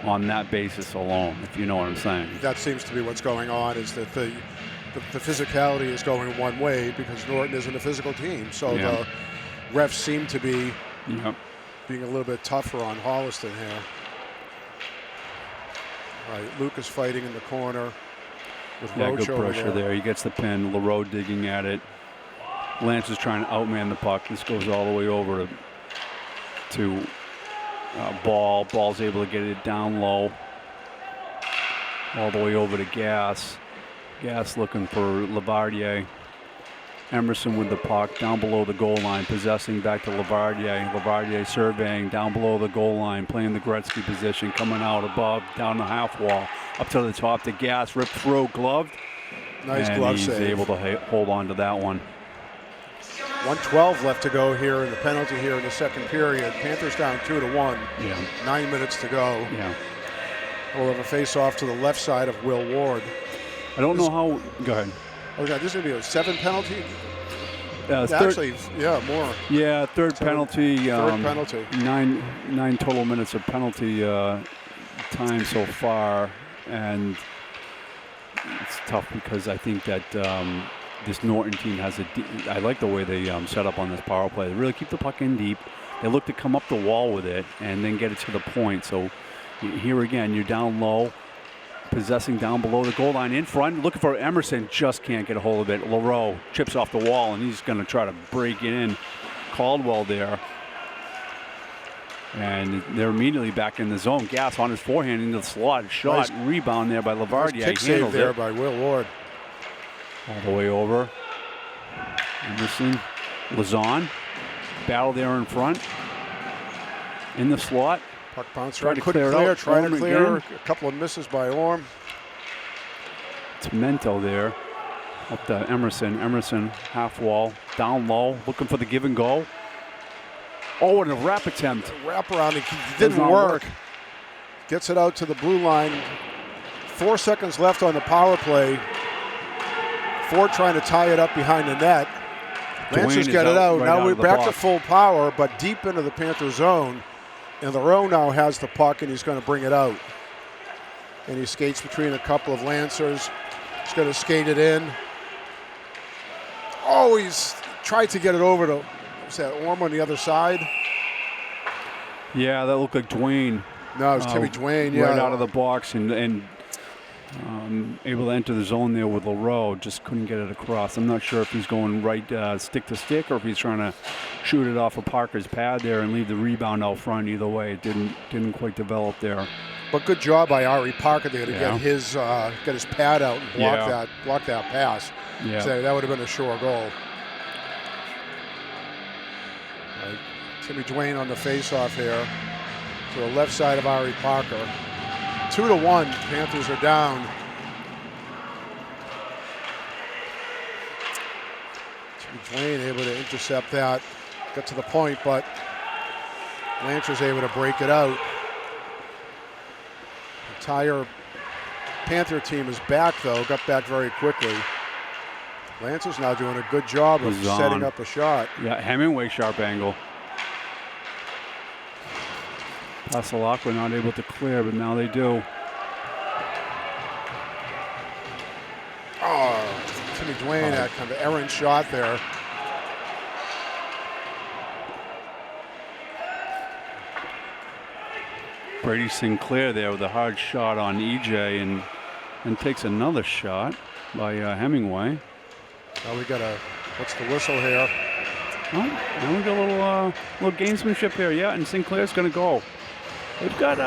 on that basis alone, if you know what I'm saying. That seems to be what's going on, is that the physicality is going one way because Norton isn't a physical team. So the refs seem to be being a little bit tougher on Holliston here. All right, Lucas fighting in the corner with Roach good pressure there. He gets the pin. Leroux digging at it. Lance is trying to outman the puck. This goes all the way over to Ball. Ball's able to get it down low. all the way over to Gas. Gas looking for Lavardier. Emerson with the puck down below the goal line, possessing back to Lavardier. Lavardier surveying down below the goal line, playing the Gretzky position, coming out above, down the half wall, up to the top to Gas, ripped through, gloved. Nice and glove he's save. Able to hold on to that one. 1:12 left to go here in the penalty here in the second period. Panthers down 2-1. Yeah. 9 minutes to go. Yeah. We'll have a face-off to the left side of Will Ward. I don't know how. Go ahead. Oh, God, this is going to be a 7 penalty? Actually, yeah, more. Yeah, third penalty. Third penalty. Nine total minutes of penalty time so far, and it's tough because I think that this Norton team has I like the way they set up on this power play. They really keep the puck in deep. They look to come up the wall with it and then get it to the point. So here again, you're down low, possessing down below the goal line in front, looking for Emerson, just can't get a hold of it. Leroux chips off the wall, and he's going to try to break it in. Caldwell there. And they're immediately back in the zone. Gas on his forehand into the slot. Shot, nice rebound there by Lavardier. Nice kick save there by Will Ward. All the way over. Emerson, Lazon, battle there in front. In the slot. Puck bounce Trying around, to couldn't clear, trying to clear. again. A couple of misses by Orm. It's Mento there. Up to Emerson. Emerson, half wall, down low, looking for the give and go. Oh, and a wrap attempt. Wrap around, it didn't work. Gets it out to the blue line. 4 seconds left on the power play. Ford trying to tie it up behind the net. Lancers get it out. Right now we're back box. to full power, but deep into the Panther zone. And Leroux now has the puck, and he's going to bring it out. And he skates between a couple of Lancers. He's going to skate it in. Oh, he's tried to get it over to, what's that, Orm on the other side? Yeah, that looked like Dwayne. No, it was Timmy Dwayne, yeah. Right out of the box and able to enter the zone there with Leroux. Just couldn't get it across. I'm not sure if he's going right stick to stick or if he's trying to shoot it off of Parker's pad there and leave the rebound out front. Either way, it didn't quite develop there. But good job by Ari Parker there to get his pad out and block that pass. Yeah. So that would have been a sure goal. Right. Timmy Dwayne on the face-off here to the left side of Ari Parker. 2-1, Panthers are down. Timmy Dwayne able to intercept that, get to the point, but Lancers able to break it out. The entire Panther team is back, though, got back very quickly. Lancers now doing a good job of setting up a shot. Yeah, Hemingway sharp angle. Pasalakwa not able to clear, but now they do. Oh, Timmy Dwayne, that kind of errant shot there. Brady Sinclair there with a hard shot on EJ and takes another shot by Hemingway. Now we got what's the whistle here? Oh, now we got a little gamesmanship here, yeah, and Sinclair's going to go. They've got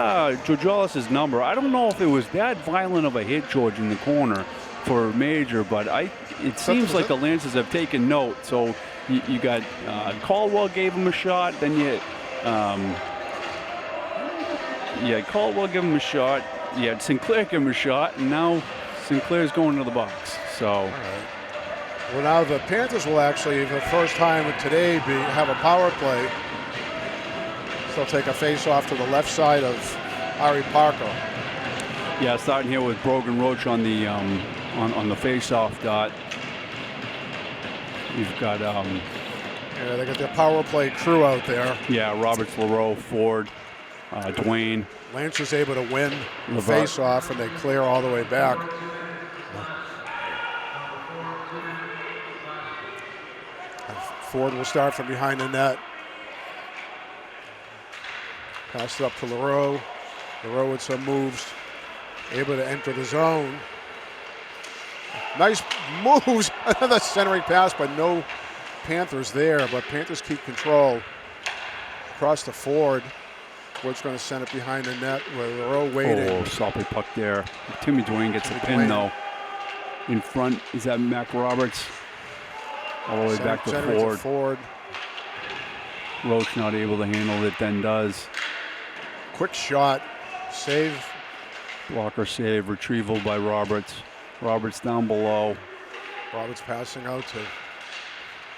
Georgioulis' number. I don't know if it was that violent of a hit, George, in the corner for Major, but it seems like the Lancers have taken note. So you got Caldwell gave him a shot, then Caldwell gave him a shot. You had Sinclair give him a shot, and now Sinclair's going to the box. So. All right. Well, now the Panthers will actually, for the first time today, have a power play. They'll take a face-off to the left side of Ari Parker. Yeah, starting here with Brogan Roach on the face-off dot. You've got they got their power play crew out there. Yeah, Roberts, Leroux, Ford, Dwayne. Lancers able to win the face-off, and they clear all the way back. Ford will start from behind the net. Pass it up to Leroux. Leroux with some moves. Able to enter the zone. Nice moves. Another centering pass, but no Panthers there. But Panthers keep control. Across to Ford. Wood's going to send it behind the net. We're waiting. Oh, sloppy puck there. Timmy Dwayne gets the pin, though. In front, is that Mac Roberts? All the way back to Ford. Roach not able to handle it, then does. Quick shot. Save. Blocker save. Retrieval by Roberts. Roberts down below. Roberts passing out to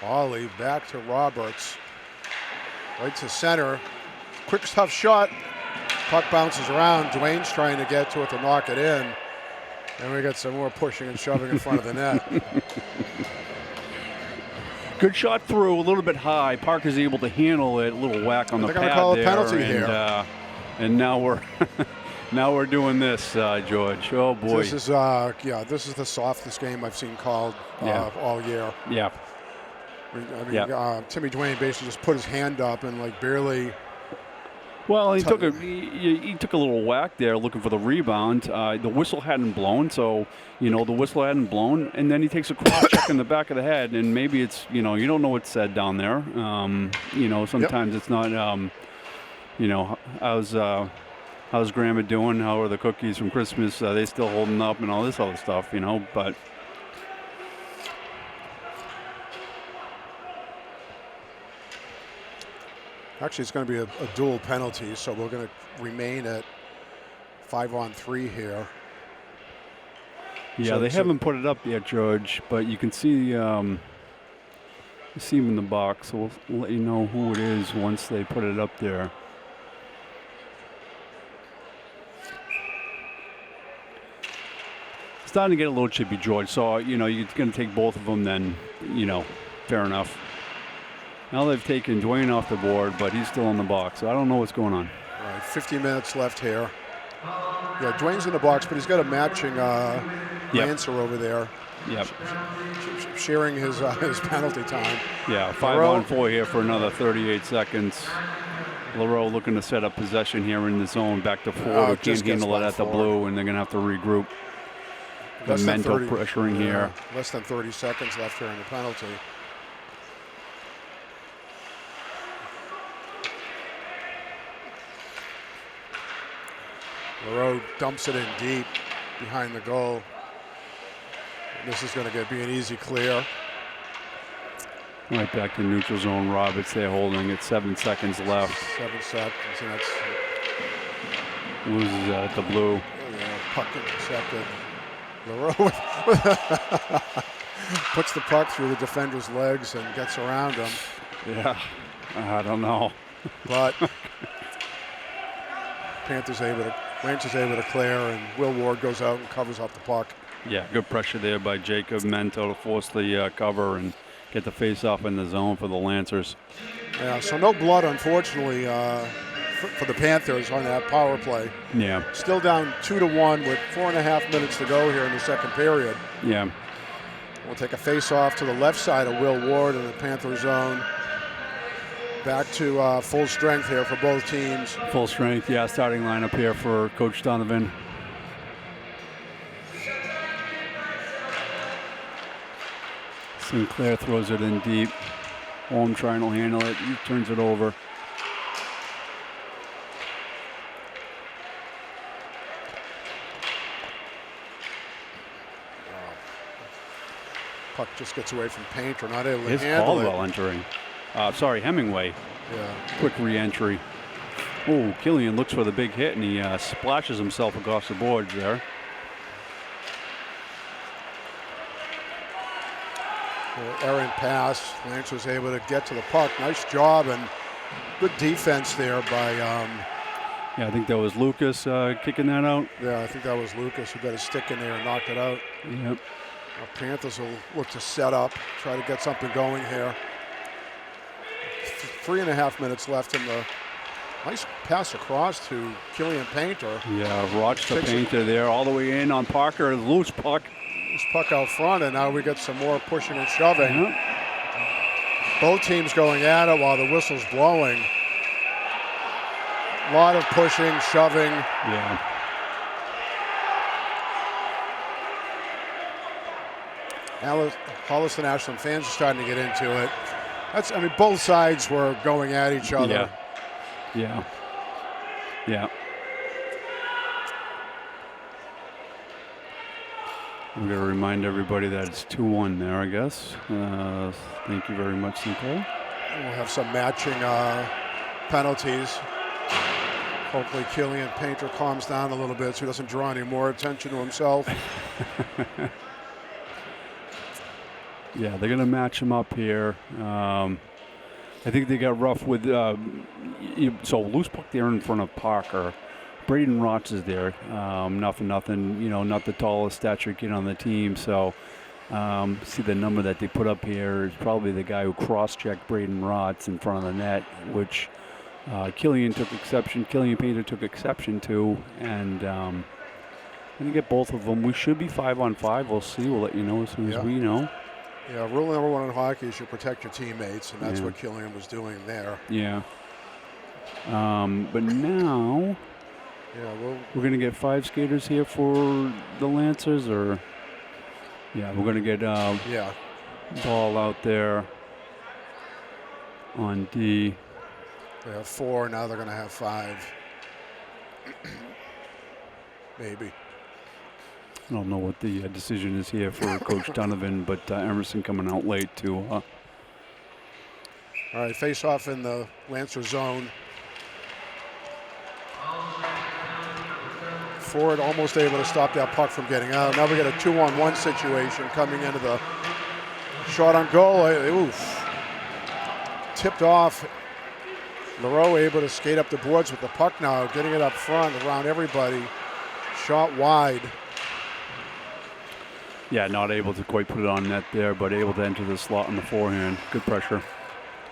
Ollie. Back to Roberts. Right to center. Quick, tough shot. Puck bounces around. Dwayne's trying to get to it to knock it in. And we got some more pushing and shoving in front of the net. Good shot through, a little bit high. Parker's able to handle it. A little whack on the pad there. They're going to call a penalty here. And now we're now we're doing this, George. Oh boy. This is this is the softest game I've seen called all year. Yeah. Timmy Dwayne basically just put his hand up and like barely. Well, he took a little whack there, looking for the rebound. The whistle hadn't blown, so the whistle hadn't blown, and then he takes a cross check in the back of the head, and maybe it's you don't know what's said down there. Sometimes it's not. How's Grandma doing? How are the cookies from Christmas? Are they still holding up and all this other stuff? But. Actually, it's going to be a dual penalty, so we're going to remain at 5-on-3 here. Yeah, they haven't put it up yet, George, but you can see him in the box, so we'll let you know who it is once they put it up there. Starting to get a little chippy, George, so, you're going to take both of them, then, fair enough. Now they've taken Dwayne off the board, but he's still in the box. So I don't know what's going on. All right, 50 minutes left here. Yeah, Dwayne's in the box, but he's got a matching Lancer over there. Yep. Sharing his penalty time. Yeah, 5-on-4 here for another 38 seconds. LaRoe looking to set up possession here in the zone. Back to Ford, who can't handle it at the blue, and they're going to have to regroup. The mental pressuring here. Less than 30 seconds left here in the penalty. LaRoe dumps it in deep behind the goal. This is going to be an easy clear. Right back to neutral zone. Roberts there holding it. 7 seconds left. 7 seconds. And that's loses at the blue. Yeah, puck intercepted. LaRoe puts the puck through the defender's legs and gets around him. Yeah, I don't know. But Ranch is able to clear, and Will Ward goes out and covers up the puck. Yeah, good pressure there by Jacob Mento to force the cover and get the face-off in the zone for the Lancers. Yeah, so no blood, unfortunately, for the Panthers on that power play. Yeah. Still down 2-1 with 4.5 minutes to go here in the second period. Yeah. We'll take a face-off to the left side of Will Ward in the Panther zone. Back to full strength here for both teams. Full strength, yeah. Starting lineup here for Coach Donovan. Sinclair throws it in deep. Holm trying to handle it. He turns it over. Puck just gets away from Painter, not able to It's handle Caldwell entering. Hemingway. Yeah. Quick re-entry. Oh, Killian looks for the big hit, and he splashes himself across the boards there. Errant pass. Lance was able to get to the puck. Nice job and good defense there by. Yeah, I think that was Lucas kicking that out. Yeah, I think that was Lucas who got his stick in there and knocked it out. Yep. Panthers will look to set up, try to get something going here. 3.5 minutes left in the nice pass across to Killian Painter. Yeah, Roch to Painter there all the way in on Parker. Loose puck. Loose puck out front, and now we get some more pushing and shoving. Both teams going at it while the whistle's blowing. A lot of pushing, shoving. Yeah. Holliston Ashland fans are starting to get into it. Both sides were going at each other. Yeah. Yeah. I'm going to remind everybody that it's 2-1 there, I guess. Thank you very much, Nicole. We'll have some matching penalties. Hopefully Killian Painter calms down a little bit so he doesn't draw any more attention to himself. Yeah, they're going to match him up here. I think they got rough with so loose puck there in front of Parker. Braden Rotz is there. Not for nothing, not the tallest stature kid on the team. So see the number that they put up here is probably the guy who cross-checked Braden Rotz in front of the net, which Killian Painter took exception to, and going to get both of them. We should be 5-on-5. We'll see. We'll let you know as soon as we know. Yeah, rule number one in hockey is you protect your teammates, and that's what Killian was doing there. Yeah. But now we're going to get 5 skaters here for the Lancers, or we're going to get Ball out there on D. They have 4, now they're going to have 5. Maybe. I don't know what the decision is here for Coach Donovan, but Emerson coming out late too. All right, face off in the Lancer zone. Ford almost able to stop that puck from getting out. Now we got a 2-on-1 situation coming into the shot on goal. Oof. Tipped off. Leroux able to skate up the boards with the puck now, getting it up front around everybody. Shot wide. Yeah, not able to quite put it on net there, but able to enter the slot on the forehand. Good pressure.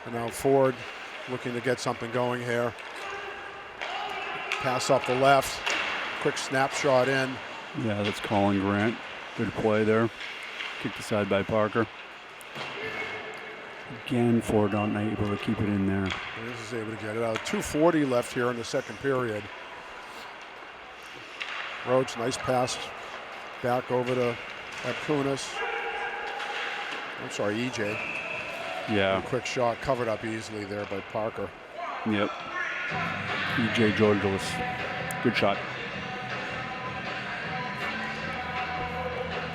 And now Ford looking to get something going here. Pass up the left. Quick snapshot in. Yeah, that's Colin Grant. Good play there. Kicked aside by Parker. Again, Ford not able to keep it in there. This is able to get it out. 2:40 left here in the second period. Roach, nice pass back over to Kunis. I'm sorry, EJ. Yeah. Quick shot covered up easily there by Parker. Yep. EJ Georgilis. Good shot.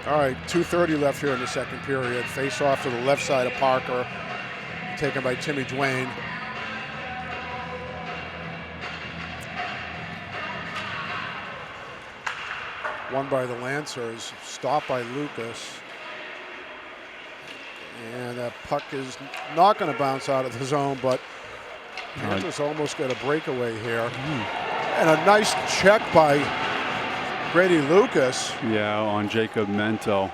All right, 2:30 left here in the second period. Face off to the left side of Parker. Taken by Timmy Dwayne. Won by the Lancers. Stopped by Lucas. And that puck is not going to bounce out of the zone, but Lancers almost got a breakaway here. And a nice check by Grady Lucas. Yeah, on Jacob Mento.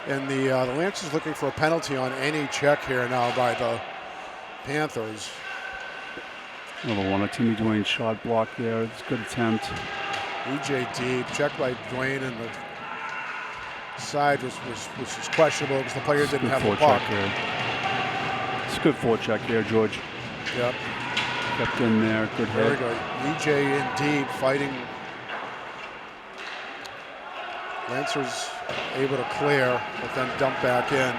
And the Lancers looking for a penalty on any check here now by the Panthers. Another one, a Timmy Dwayne shot block there. It's a good attempt. EJ deep, checked by Dwayne, and the side was questionable because the player didn't have the puck. It's a good forecheck here, George. Yep. Kept in there, good hit. Very good. EJ in deep, fighting. Lancers able to clear, but then dump back in.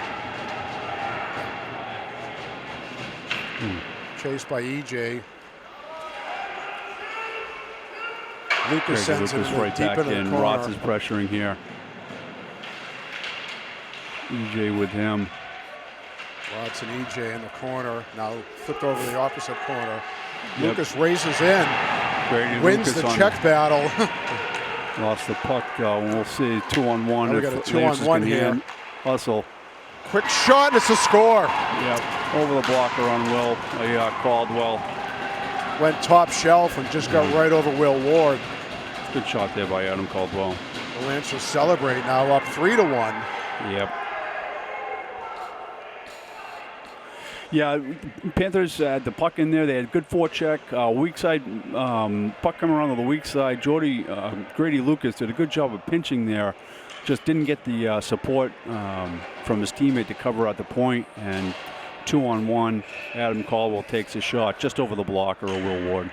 Chased by EJ. Lucas sends it right deep back into the in. corner. Ross is pressuring here. EJ with him. Ross and EJ in the corner. Now flipped over to the opposite corner. Yep. Lucas races in. Brady wins Lucas the check battle. Lost the puck, and we'll see 2-on-1. We got a 2-on-1 here. Hustle. Quick shot, it's a score. Yep, over the blocker on Will Caldwell. Went top shelf and just got right over Will Ward. Good shot there by Adam Caldwell. The Lancers celebrate now, up 3-1. Yep. Yeah, Panthers had the puck in there. They had good forecheck. Weak side, puck coming around to the weak side. Grady Lucas did a good job of pinching there. Just didn't get the support from his teammate to cover at the point. And 2-on-1, Adam Caldwell takes a shot just over the blocker of Will Ward.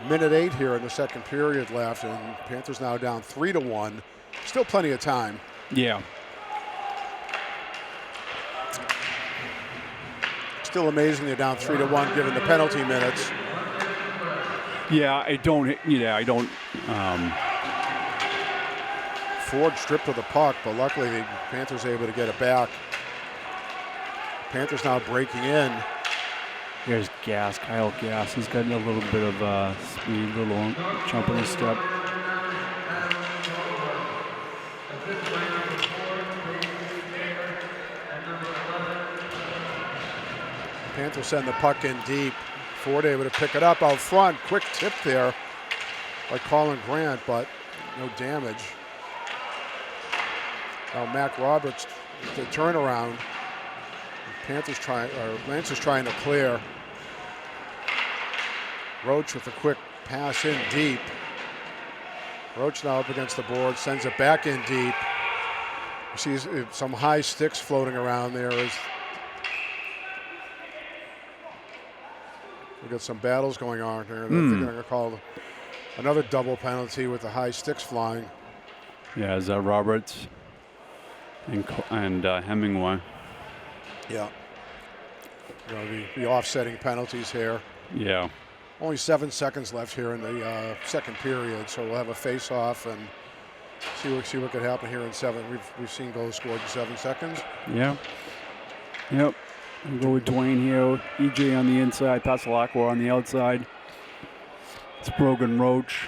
Minute 8 here in the second period left, and Panthers now down 3-1. Still plenty of time. Yeah. Still amazing they're down 3-1 given the penalty minutes. Yeah, I don't. Ford stripped of the puck, but luckily the Panthers are able to get it back. Panthers now breaking in. Here's Gass, Kyle Gass. He's got a little bit of speed, a little jump in his step. Panthers send the puck in deep. Ford able to pick it up out front. Quick tip there by Colin Grant, but no damage. Now Mac Roberts, the turnaround. Lancers trying to clear. Roach with a quick pass in deep. Roach now up against the board, sends it back in deep. You see some high sticks floating around there. We got some battles going on here. I think they're going to call another double penalty with the high sticks flying. Yeah, is that Roberts and Hemingway? Yeah. The offsetting penalties here. Yeah. Only 7 seconds left here in the second period, so we'll have a face-off and see what could happen here in 7. We've seen goals scored in 7 seconds. Yeah. Yep. We'll go with Dwayne here. EJ on the inside, Pasalakwa on the outside. It's Brogan Roach.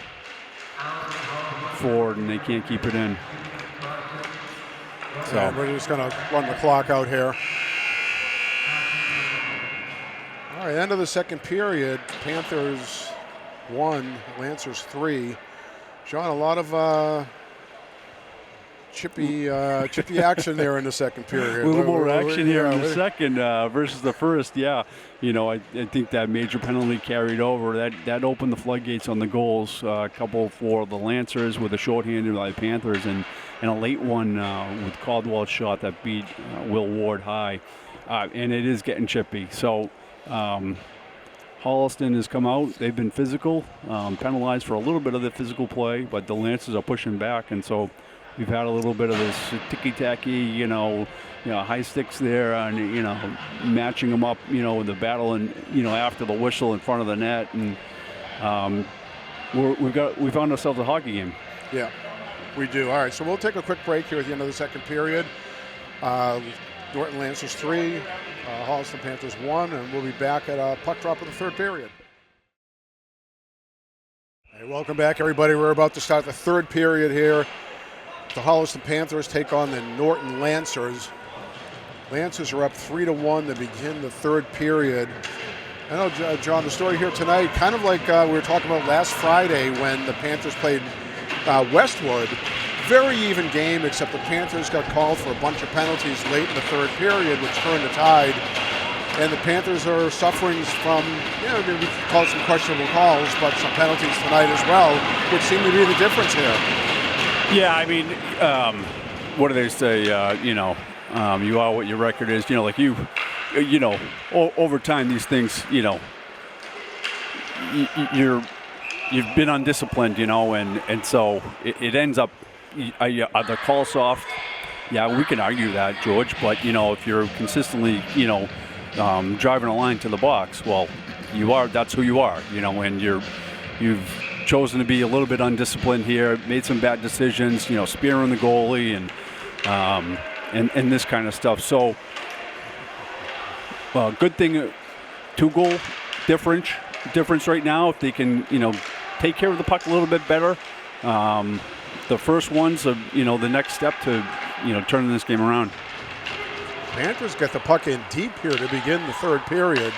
Ford, and they can't keep it in. So yeah, we're just going to run the clock out here. All right, end of the second period. Panthers 1, Lancers 3. John, a lot of chippy action there in the second period. A little more action here in the second versus the first. Yeah, I think that major penalty carried over. That opened the floodgates on the goals. A couple for the Lancers with a shorthanded by the Panthers, and a late one with Caldwell's shot that beat Will Ward high. And it is getting chippy. So Holliston has come out. They've been physical, penalized for a little bit of the physical play, but the Lancers are pushing back, and so we've had a little bit of this ticky-tacky, high sticks there, and matching them up, with the battle, and after the whistle in front of the net, and we found ourselves a hockey game. Yeah, we do. All right, so we'll take a quick break here at the end of the second period. Norton Lancers 3, Holliston Panthers 1, and we'll be back at a puck drop of the third period. Hey, welcome back, everybody. We're about to start the third period here. The Holliston Panthers take on the Norton Lancers. Lancers are up 3-1 to begin the third period. I know, John, the story here tonight, kind of like we were talking about last Friday when the Panthers played Westwood. Very even game, except the Panthers got called for a bunch of penalties late in the third period, which turned the tide. And the Panthers are suffering from, we could call it some questionable calls, but some penalties tonight as well, which seem to be the difference here. Yeah, I mean, what do they say? You are what your record is. Over time, these things, you've been undisciplined, and so it ends up. Are the calls soft? Yeah, we can argue that, George. But if you're consistently, driving a line to the box, well, you are. That's who you are, and you've chosen to be a little bit undisciplined here, made some bad decisions, spearing the goalie and this kind of stuff. So, good thing, 2-goal difference right now. If they can, take care of the puck a little bit better. The first one's the next step to, turning this game around. Panthers get the puck in deep here to begin the third period.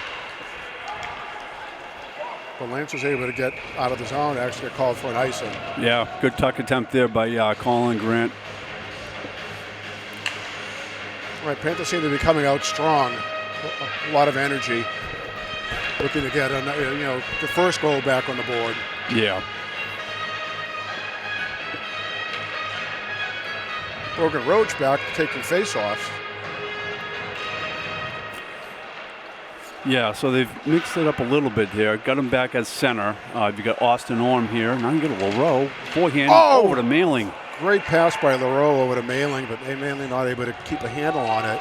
But Lancers able to get out of the zone, actually get called for an icing. Yeah, good tuck attempt there by Colin Grant. All right, Panthers seem to be coming out strong. A lot of energy. Looking to get, the first goal back on the board. Yeah. Brogan Roach back taking face-offs. Yeah, so they've mixed it up a little bit here. Got him back as center. You got Austin Orm here. Now you got Leroux. Forehand over to Mailing. Great pass by Leroux over to Mailing, but Mailing not able to keep a handle on it.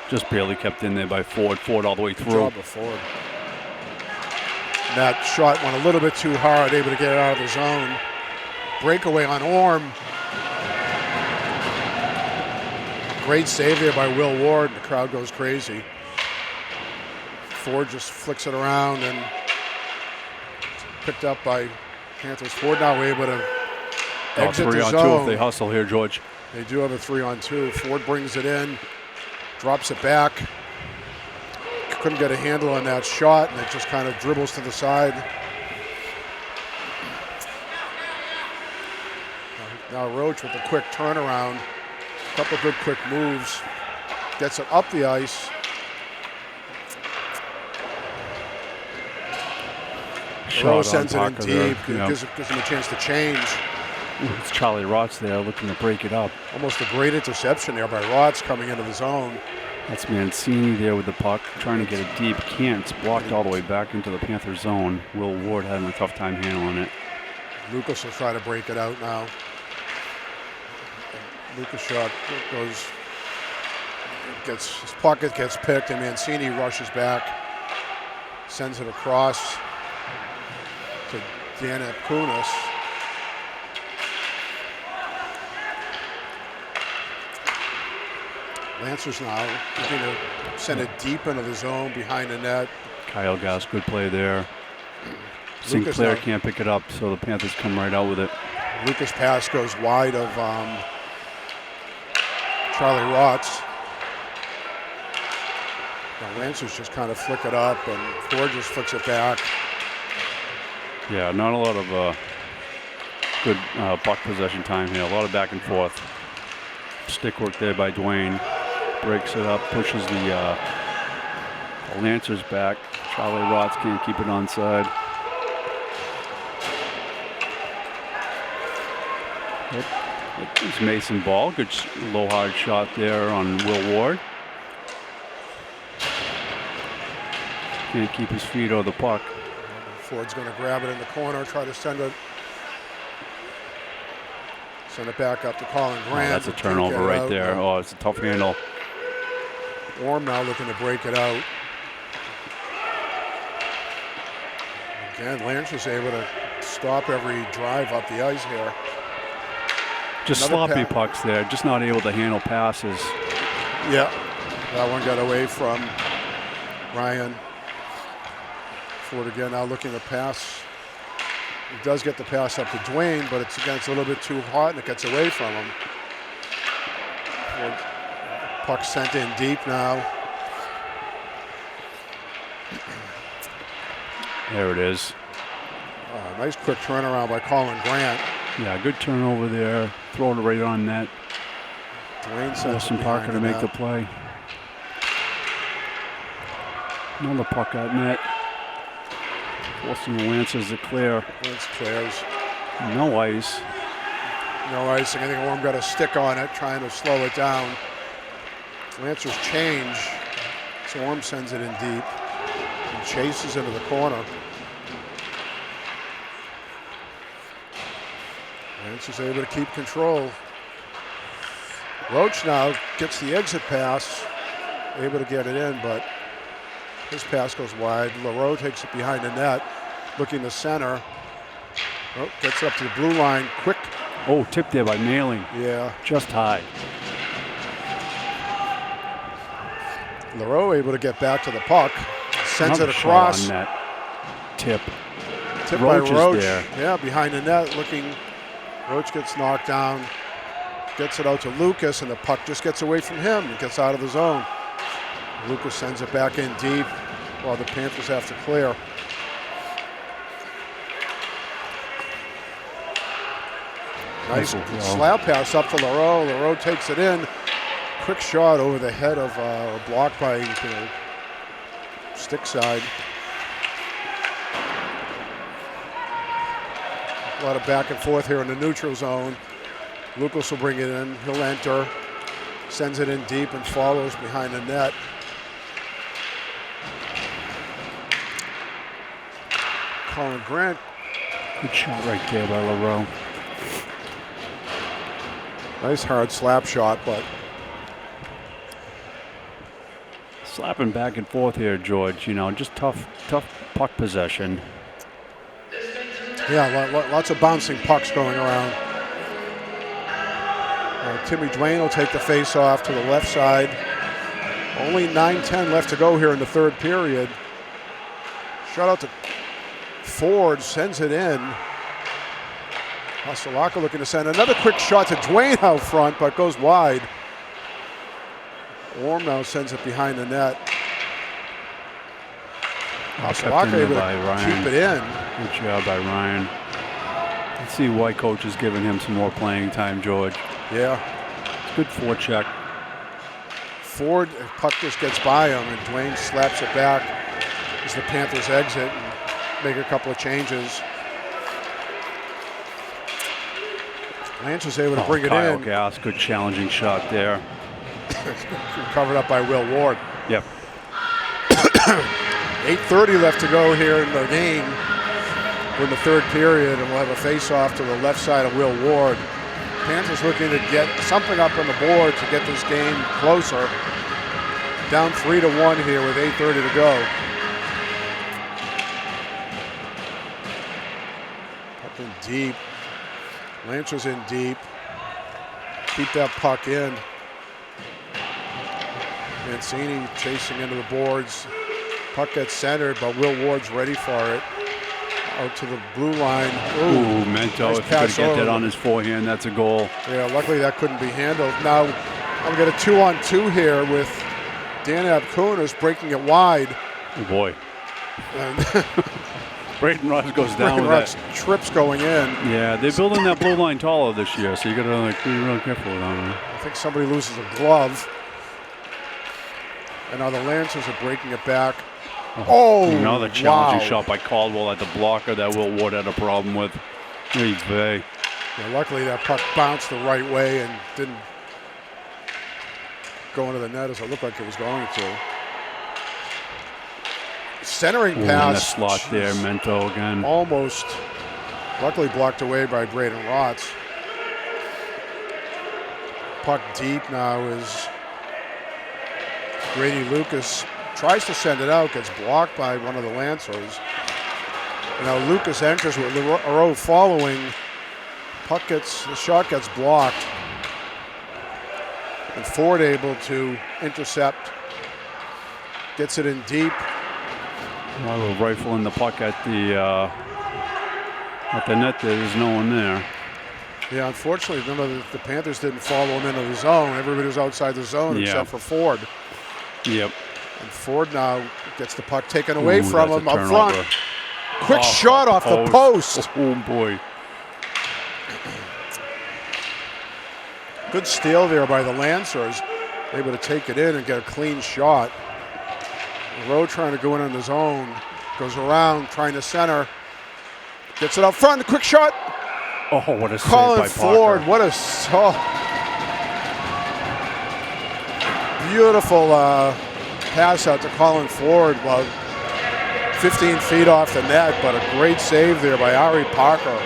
Just barely kept in there by Ford. Ford all the way Good through. job of Ford. And that shot went a little bit too hard, able to get it out of the zone. Breakaway on Orm. Great save there by Will Ward. The crowd goes crazy. Ford just flicks it around and picked up by Panthers. Ford now able to exit the 3-on-2 zone. if they hustle here, George. They do have a 3-on-2. Ford brings it in, drops it back. Couldn't get a handle on that shot, and it just kind of dribbles to the side. Now Roach with a quick turnaround. A couple good quick moves. Gets it up the ice. Roach sends it in deep. Gives him a chance to change. It's Charlie Rotz there looking to break it up. Almost a great interception there by Rotz coming into the zone. That's Mancini there with the puck, trying to get it deep. Can't. It's blocked all the way back into the Panther zone. Will Ward having a tough time handling it. Lucas will try to break it out now. Lucas shot goes, his pocket gets picked, and Mancini rushes back, sends it across to Dan Kunis. Lancers now looking to send it deep into the zone behind the net. Kyle Gass, good play there. Sinclair can't pick it up, so the Panthers come right out with it. Lucas' pass goes wide of Charlie Rotz. Now Lancers just kind of flick it up, and Ford just flicks it back. Yeah, not a lot of good puck possession time here. A lot of back and forth. Stick work there by Dwayne. Breaks it up, pushes the Lancers back. Charlie Rotz can't keep it onside. It's Mason Ball. Good low hard shot there on Will Ward. Can't keep his feet on the puck. Ford's going to grab it in the corner, try to send it back up to Colin Grant. Oh, that's a turnover right there. Oh, it's a tough handle. Orm now looking to break it out. Again, Lancers able to stop every drive up the ice here. Just sloppy pucks there, just not able to handle passes. Yeah, that one got away from Ryan. Ford again now looking to pass. He does get the pass up to Dwayne, but it's a little bit too hot and it gets away from him. Ford, puck sent in deep now. There it is. Nice quick turnaround by Colin Grant. Yeah, good turnover there. Throw it right on net. Dwayne sends Justin Parker to make the play. Another puck at net. Forcing the Lancers to clear. Lance clears. No ice. No icing. I think Orm got a stick on it, trying to slow it down. Lancers change. So Orm sends it in deep and chases into the corner. Lancers able to keep control. Roach now gets the exit pass, able to get it in, but his pass goes wide. LaRoe takes it behind the net, looking to center. Oh, gets up to the blue line, quick. Oh, tipped there by Mailing. Yeah. Just high. LaRoe able to get back to the puck, sends it across. On that tip. Tip by Roach. There. Yeah, behind the net, looking. Roach gets knocked down, gets it out to Lucas, and the puck just gets away from him and gets out of the zone. Lucas sends it back in deep while the Panthers have to clear. Nice slap pass up to LaRoe. LaRoe takes it in. Quick shot over the head of blocked by stick side. A lot of back and forth here in the neutral zone. Lucas will bring it in. He'll enter. Sends it in deep and follows behind the net. Colin Grant. Good shot right there by LaRoe. Nice hard slap shot, but slapping back and forth here, George. You know, just tough puck possession. Yeah, lots of bouncing pucks going around. Timmy Dwayne will take the face-off to the left side. Only 9:10 left to go here in the third period. Shot out to Ford, sends it in. Vasilaka looking to send another quick shot to Dwayne out front, but goes wide. Orm now sends it behind the net. Vasilaka able to keep it in. Good job by Ryan. Let's see why coach is giving him some more playing time, George. Yeah. Good forecheck. Ford, puck just gets by him, and Dwayne slaps it back as the Panthers exit and make a couple of changes. Lance was able to bring it Kyle in. Gass, good challenging shot there. Covered up by Will Ward. Yep. 8:30 left to go here in the game. We're in the third period, and we'll have a face-off to the left side of Will Ward. Panthers looking to get something up on the board to get this game closer. Down 3-1 here with 8:30 to go. Puck in deep. Lancers in deep. Keep that puck in. Mancini chasing into the boards. Puck gets centered, but Will Ward's ready for it. Out to the blue line. Ooh, Mento, nice if he could get that on his forehand, that's a goal. Yeah, luckily that couldn't be handled. Now, I'm going to 2-on-2 here with Dan Abkunas breaking it wide. Oh, boy. And Braden Ross goes down with Ross that. Trips going in. Yeah, they're building that blue line taller this year, so you got to be real careful with that. I think somebody loses a glove. And now the Lancers are breaking it back. Oh, another challenging shot by Caldwell at the blocker that Will Ward had a problem with. Yeah, luckily that puck bounced the right way and didn't go into the net as it looked like it was going to. Centering pass. In the slot there, Mento again. Almost, luckily blocked away by Braden Rotz. Puck deep now is Grady Lucas. Tries to send it out, gets blocked by one of the Lancers. And now Lucas enters with LaRoe following. The shot gets blocked. And Ford able to intercept. Gets it in deep. While we're rifling the puck at the net, there's no one there. Yeah, unfortunately, remember the Panthers didn't follow him into the zone. Everybody was outside the zone except for Ford. Yep. And Ford now gets the puck taken away from him up front. Turnover. Quick shot off the post. Oh, boy. Good steal there by the Lancers. Able to take it in and get a clean shot. Rowe trying to go in on his own. Goes around, trying to center. Gets it up front. Quick shot. Oh, what a save Colin by Ford. Parker. What a beautiful pass out to Colin Ford. About 15 feet off the net, but a great save there by Ari Parker.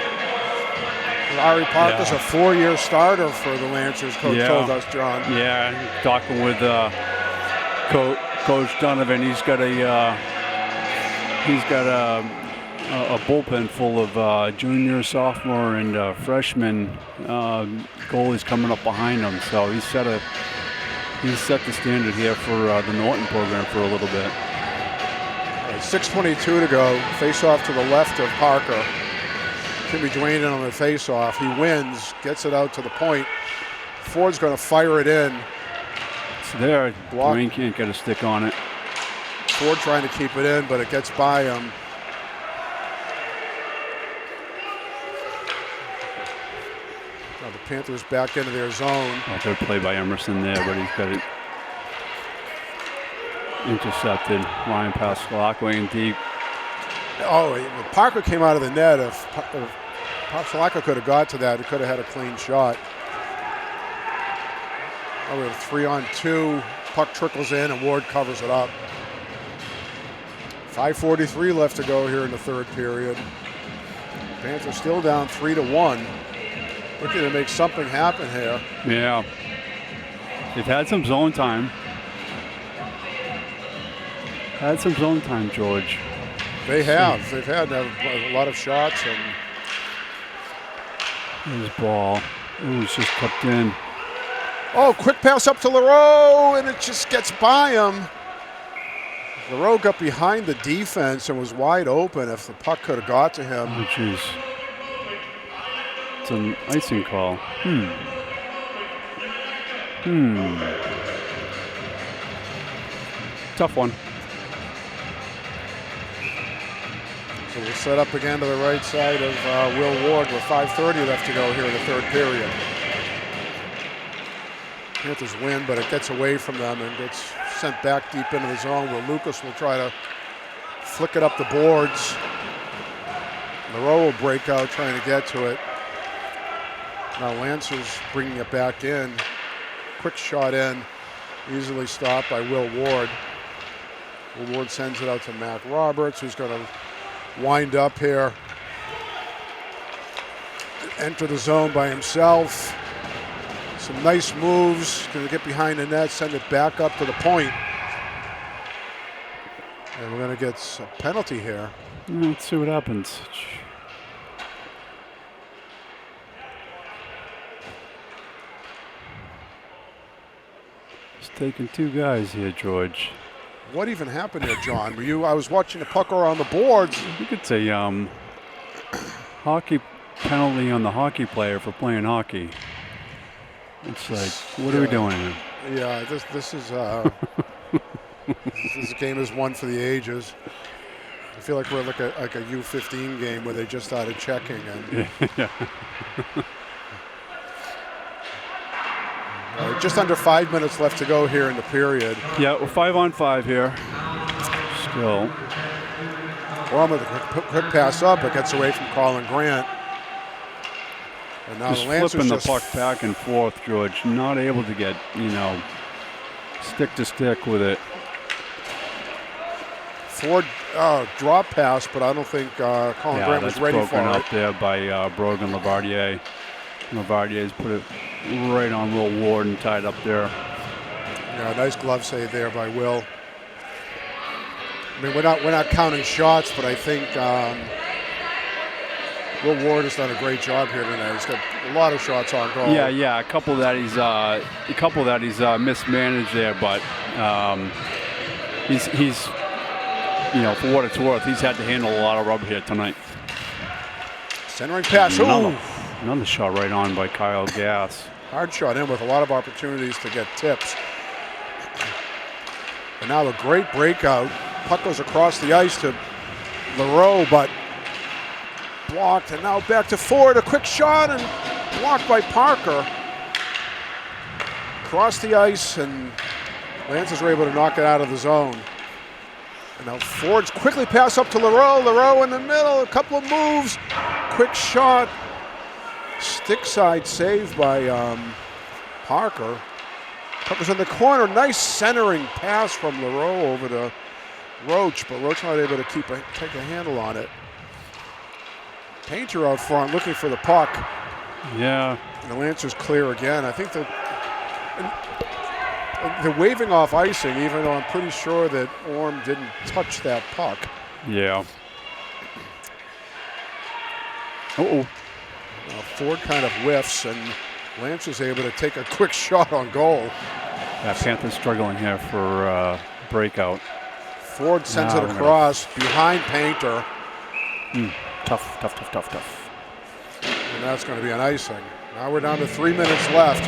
Ari Parker's a 4-year starter for the Lancers, Coach told us, John. Yeah, talking with Coach Donovan, he's got a bullpen full of junior, sophomore, and freshman goalies coming up behind him. So he's set the standard here for the Norton program for a little bit. 6:22 to go. Face off to the left of Parker. Timmy Dwayne in on the face off. He wins, gets it out to the point. Ford's going to fire it in. It's there. Dwayne can't get a stick on it. Ford trying to keep it in, but it gets by him. Now the Panthers back into their zone. Good play by Emerson there, but he's got it intercepted. Ryan Vasilaka in deep. Oh, Parker came out of the net. If Vasilaka could have got to that, he could have had a clean shot. Oh, we have 3-on-2. Puck trickles in and Ward covers it up. 5:43 left to go here in the third period. Panthers still down 3-1. Looking to make something happen here. Yeah. They've had some zone time. Had some zone time, George. They have. They've had a lot of shots. And his ball. Ooh, it's just clipped in. Oh, quick pass up to LaRoe, and it just gets by him. LaRoe got behind the defense and was wide open if the puck could have got to him. Oh, jeez. It's an icing call. Tough one. So we'll set up again to the right side of Will Ward with 5:30 left to go here in the third period. Panthers win, but it gets away from them and gets sent back deep into the zone where Lucas will try to flick it up the boards. LaRoe will break out trying to get to it. Now Lancers bringing it back in. Quick shot in, easily stopped by Will Ward. Will Ward sends it out to Mac Roberts, who's going to wind up here. Enter the zone by himself. Some nice moves. Going to get behind the net, send it back up to the point. And we're going to get a penalty here. Let's see what happens. It's taking two guys here, George. What even happened here, John? I was watching the puck around the boards. You could say hockey penalty on the hockey player for playing hockey. It's like, what are we doing here? Yeah, this is this game is one for the ages. I feel like we're like a U15 game where they just started checking. And just under 5 minutes left to go here in the period. Yeah, we're 5-on-5 here. Still. Orm with a quick pass up, it gets away from Colin Grant. And now just the Lancers flipping the puck back and forth, George. Not able to get, stick to stick with it. Ford drop pass, but I don't think Colin Grant was ready for it. Yeah, that's broken up there by Brogan Lavardier. Lavardier's put it right on Will Ward and tied up there. Yeah, nice glove save there by Will. I mean, we're not counting shots, but I think Will Ward has done a great job here tonight. He's got a lot of shots on goal. Yeah, a couple that he's mismanaged there, but he's for what it's worth, he's had to handle a lot of rubber here tonight. Centering pass. Another shot right on by Kyle Gass. Hard shot in with a lot of opportunities to get tips. And now a great breakout. Puck goes across the ice to LaRoe, but blocked. And now back to Ford. A quick shot and blocked by Parker. Across the ice, and Lancers were able to knock it out of the zone. And now Ford's quickly pass up to LaRoe. LaRoe in the middle, a couple of moves. Quick shot. Stick side save by Parker. Puck was in the corner. Nice centering pass from LaRoe over to Roach, but Roach not able to take a handle on it. Painter out front looking for the puck. Yeah. And the Lancers clear again. I think they're waving off icing, even though I'm pretty sure that Orm didn't touch that puck. Yeah. Ford kind of whiffs, and Lancers able to take a quick shot on goal. Yeah, Panthers struggling here for breakout. Ford sends it across behind Painter. Tough. And that's going to be an icing. Now we're down to 3 minutes left.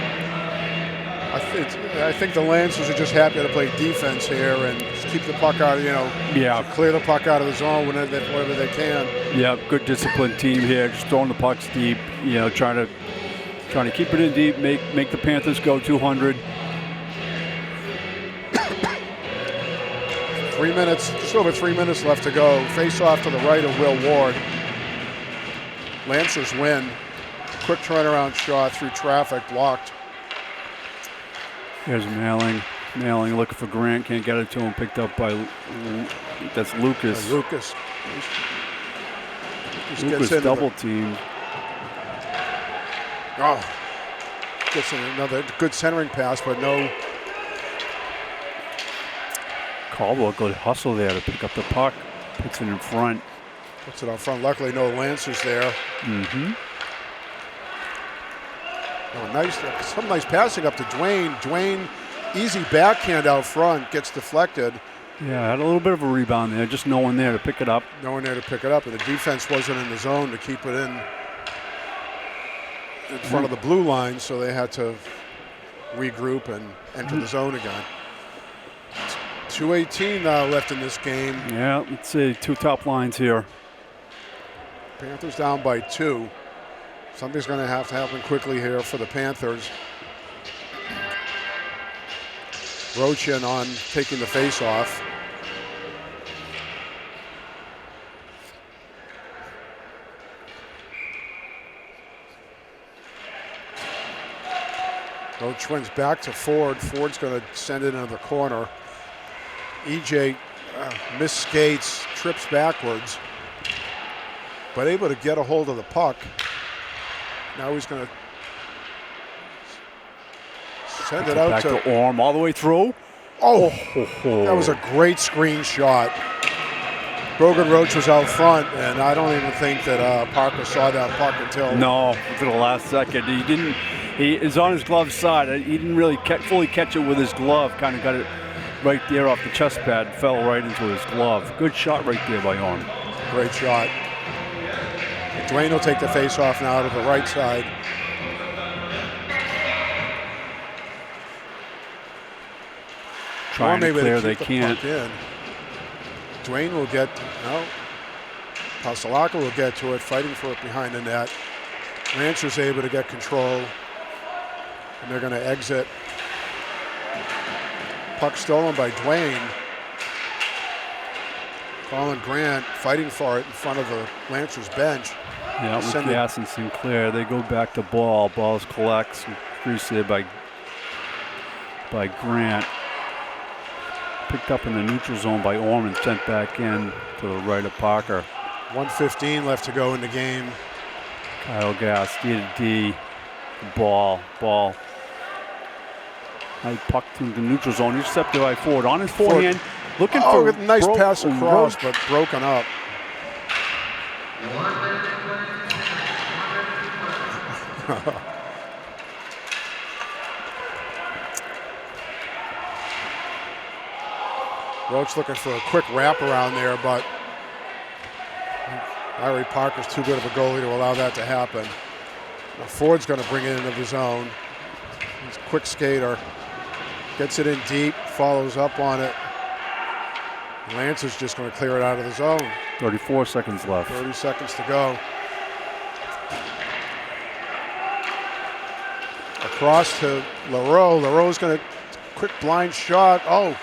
I think the Lancers are just happy to play defense here and just keep the puck out, clear the puck out of the zone whenever they can. Yeah, good disciplined team here, just throwing the pucks deep, trying to keep it in deep, make the Panthers go 200. 3 minutes, just over 3 minutes left to go. Face off to the right of Will Ward. Lancers win. Quick turnaround shot through traffic, blocked. Here's Mailing looking for Grant, can't get it to him, picked up by, that's Lucas. Lucas double teamed. Gets another good centering pass, but no Caldwell, good hustle there to pick up the puck. Puts it in front. Puts it out front. Luckily, no Lancers there. Mm-hmm. Oh, some nice passing up to Dwayne. Dwayne, easy backhand out front, gets deflected. Yeah, had a little bit of a rebound there, just no one there to pick it up. No one there to pick it up, and the defense wasn't in the zone to keep it in front of the blue line, so they had to regroup and enter the zone again. 2:18 left in this game. Yeah, let's see, 2 top lines here. Panthers down by 2. Something's going to have to happen quickly here for the Panthers. Rochin on taking the face-off. Roach wins back to Ford. Ford's going to send it into the corner. EJ misskates, trips backwards, but able to get a hold of the puck. Now he's going to send it out to Orm all the way through. Oh, that was a great screen shot. Brogan Roach was out front, and I don't even think that Parker saw that puck until... No, for the last second. He didn't. He is on his glove side. He didn't really fully catch it with his glove. Kind of got it right there off the chest pad. Fell right into his glove. Good shot right there by Orm. Great shot. Dwayne will take the face-off now to the right side. Trying to clear, they can't. Dwayne will get, no. Pasalaka will get to it, fighting for it behind the net. Lancers able to get control, and they're going to exit. Puck stolen by Dwayne. Colin Grant fighting for it in front of the Lancers bench. Yeah, with Gass and Sinclair, they go back to Ball. Ball's collects, creased there by Grant. Picked up in the neutral zone by Orm and sent back in to the right of Parker. 1:15 left to go in the game. Kyle Gass, D to D. Ball. High puck to the neutral zone. Intercepted by Ford on his forehand. Looking for a nice pass across, but broken up. Roach looking for a quick wraparound there, but Larry Parker's too good of a goalie to allow that to happen. Now Ford's going to bring it into the zone. He's a quick skater. Gets it in deep, follows up on it. Lance is just going to clear it out of the zone. 34 seconds left. 30 seconds to go. Across to LaRoe. LaRoe's going to quick blind shot. Oh,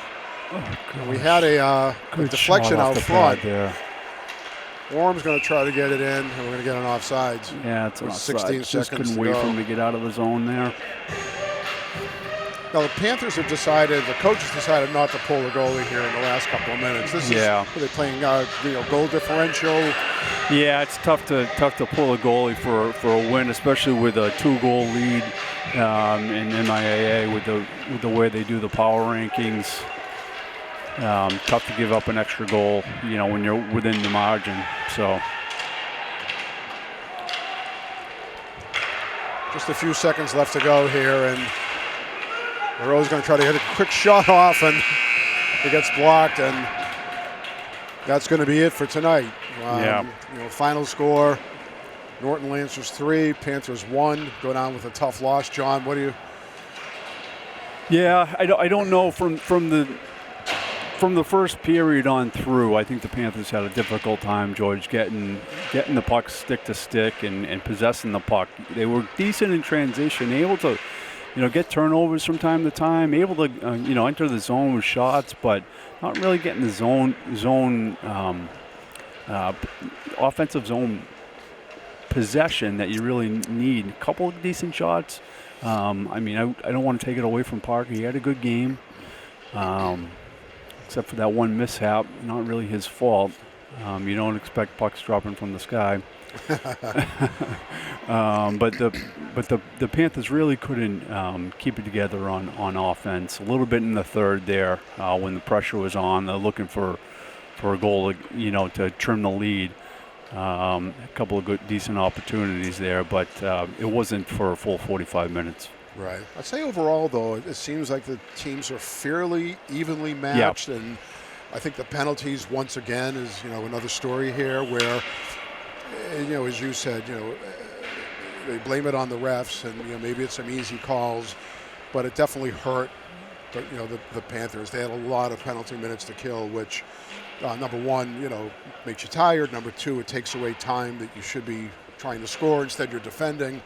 we had a deflection out front. There. Orm's going to try to get it in, and we're going to get an offsides. Yeah, it's an 16 offside. seconds Just couldn't to wait go. for him to get out of the zone there. Now, the Panthers have decided, the coaches decided not to pull the goalie here in the last couple of minutes. This is, are they playing goal differential? Yeah, it's tough to pull a goalie for a win, especially with a 2-goal lead in MIAA with the way they do the power rankings. Tough to give up an extra goal, when you're within the margin. So. Just a few seconds left to go here, and LaRoe's going to try to hit a quick shot off, and it gets blocked, and that's going to be it for tonight. Final score, Norton Lancers 3, Panthers 1. Go down with a tough loss. John, what do you? Yeah, I don't know from the first period on through. I think the Panthers had a difficult time, George, getting the puck stick to stick and possessing the puck. They were decent in transition, able to get turnovers from time to time, able to enter the zone with shots, but not really getting the zone offensive zone possession that you really need. A couple of decent shots. I don't want to take it away from Parker. He had a good game, except for that one mishap. Not really his fault. You don't expect pucks dropping from the sky. But the Panthers really couldn't keep it together on offense. A little bit in the third there when the pressure was on. They're looking for a goal, to trim the lead. A couple of good, decent opportunities there, but it wasn't for a full 45 minutes. Right. I'd say overall, though, it seems like the teams are fairly evenly matched, and I think the penalties, once again, is another story here where, as you said, they blame it on the refs, and maybe it's some easy calls, but it definitely hurt. The Panthers. They had a lot of penalty minutes to kill, which number one, makes you tired. Number two, it takes away time that you should be trying to score. Instead, you're defending.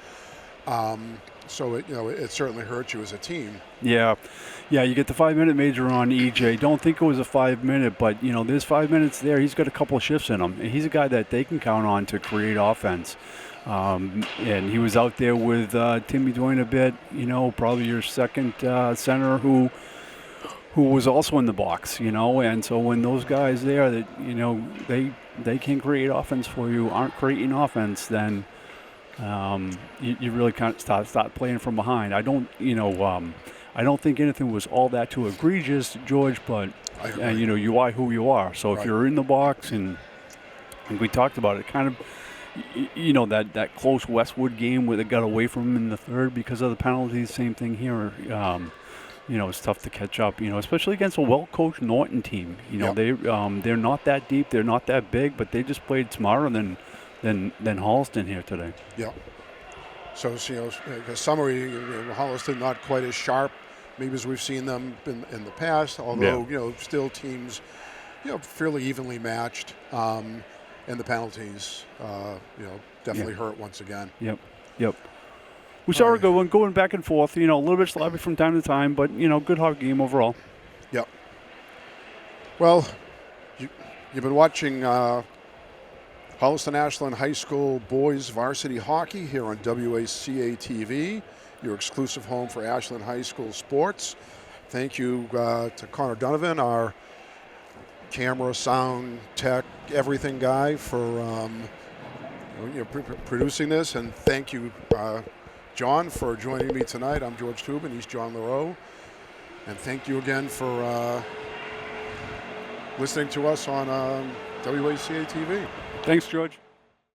So it certainly hurts you as a team. Yeah, you get the 5-minute major on EJ. Don't think it was a 5-minute, but there's 5 minutes there. He's got a couple of shifts in him. He's a guy that they can count on to create offense. And he was out there with Timmy Doyne a bit. Probably your second center who was also in the box. And so when those guys there that they can create offense for you aren't creating offense, then you really can't start playing from behind. I don't think anything was all that too egregious, George, but you are who you are. So if you're in the box, and we talked about it, kind of, that close Westwood game where they got away from him in the third because of the penalties. Same thing here. It's tough to catch up. Especially against a well-coached Norton team. They're not that deep, they're not that big, but they just played smarter than Holliston here today. Yeah. So, summary, Holliston not quite as sharp maybe as we've seen them in the past, although, still teams, fairly evenly matched. And the penalties, definitely hurt once again. Yep. We saw a good one going back and forth, a little bit sloppy from time to time, but, good hockey game overall. Yep. Well, you've been watching Holliston Ashland High School boys varsity hockey here on WACA-TV, your exclusive home for Ashland High School sports. Thank you to Connor Donovan, our camera, sound, tech, everything guy for producing this, and thank you, John, for joining me tonight. I'm George Tubin. He's John Leroux, and thank you again for listening to us on WACA TV. Thanks, George.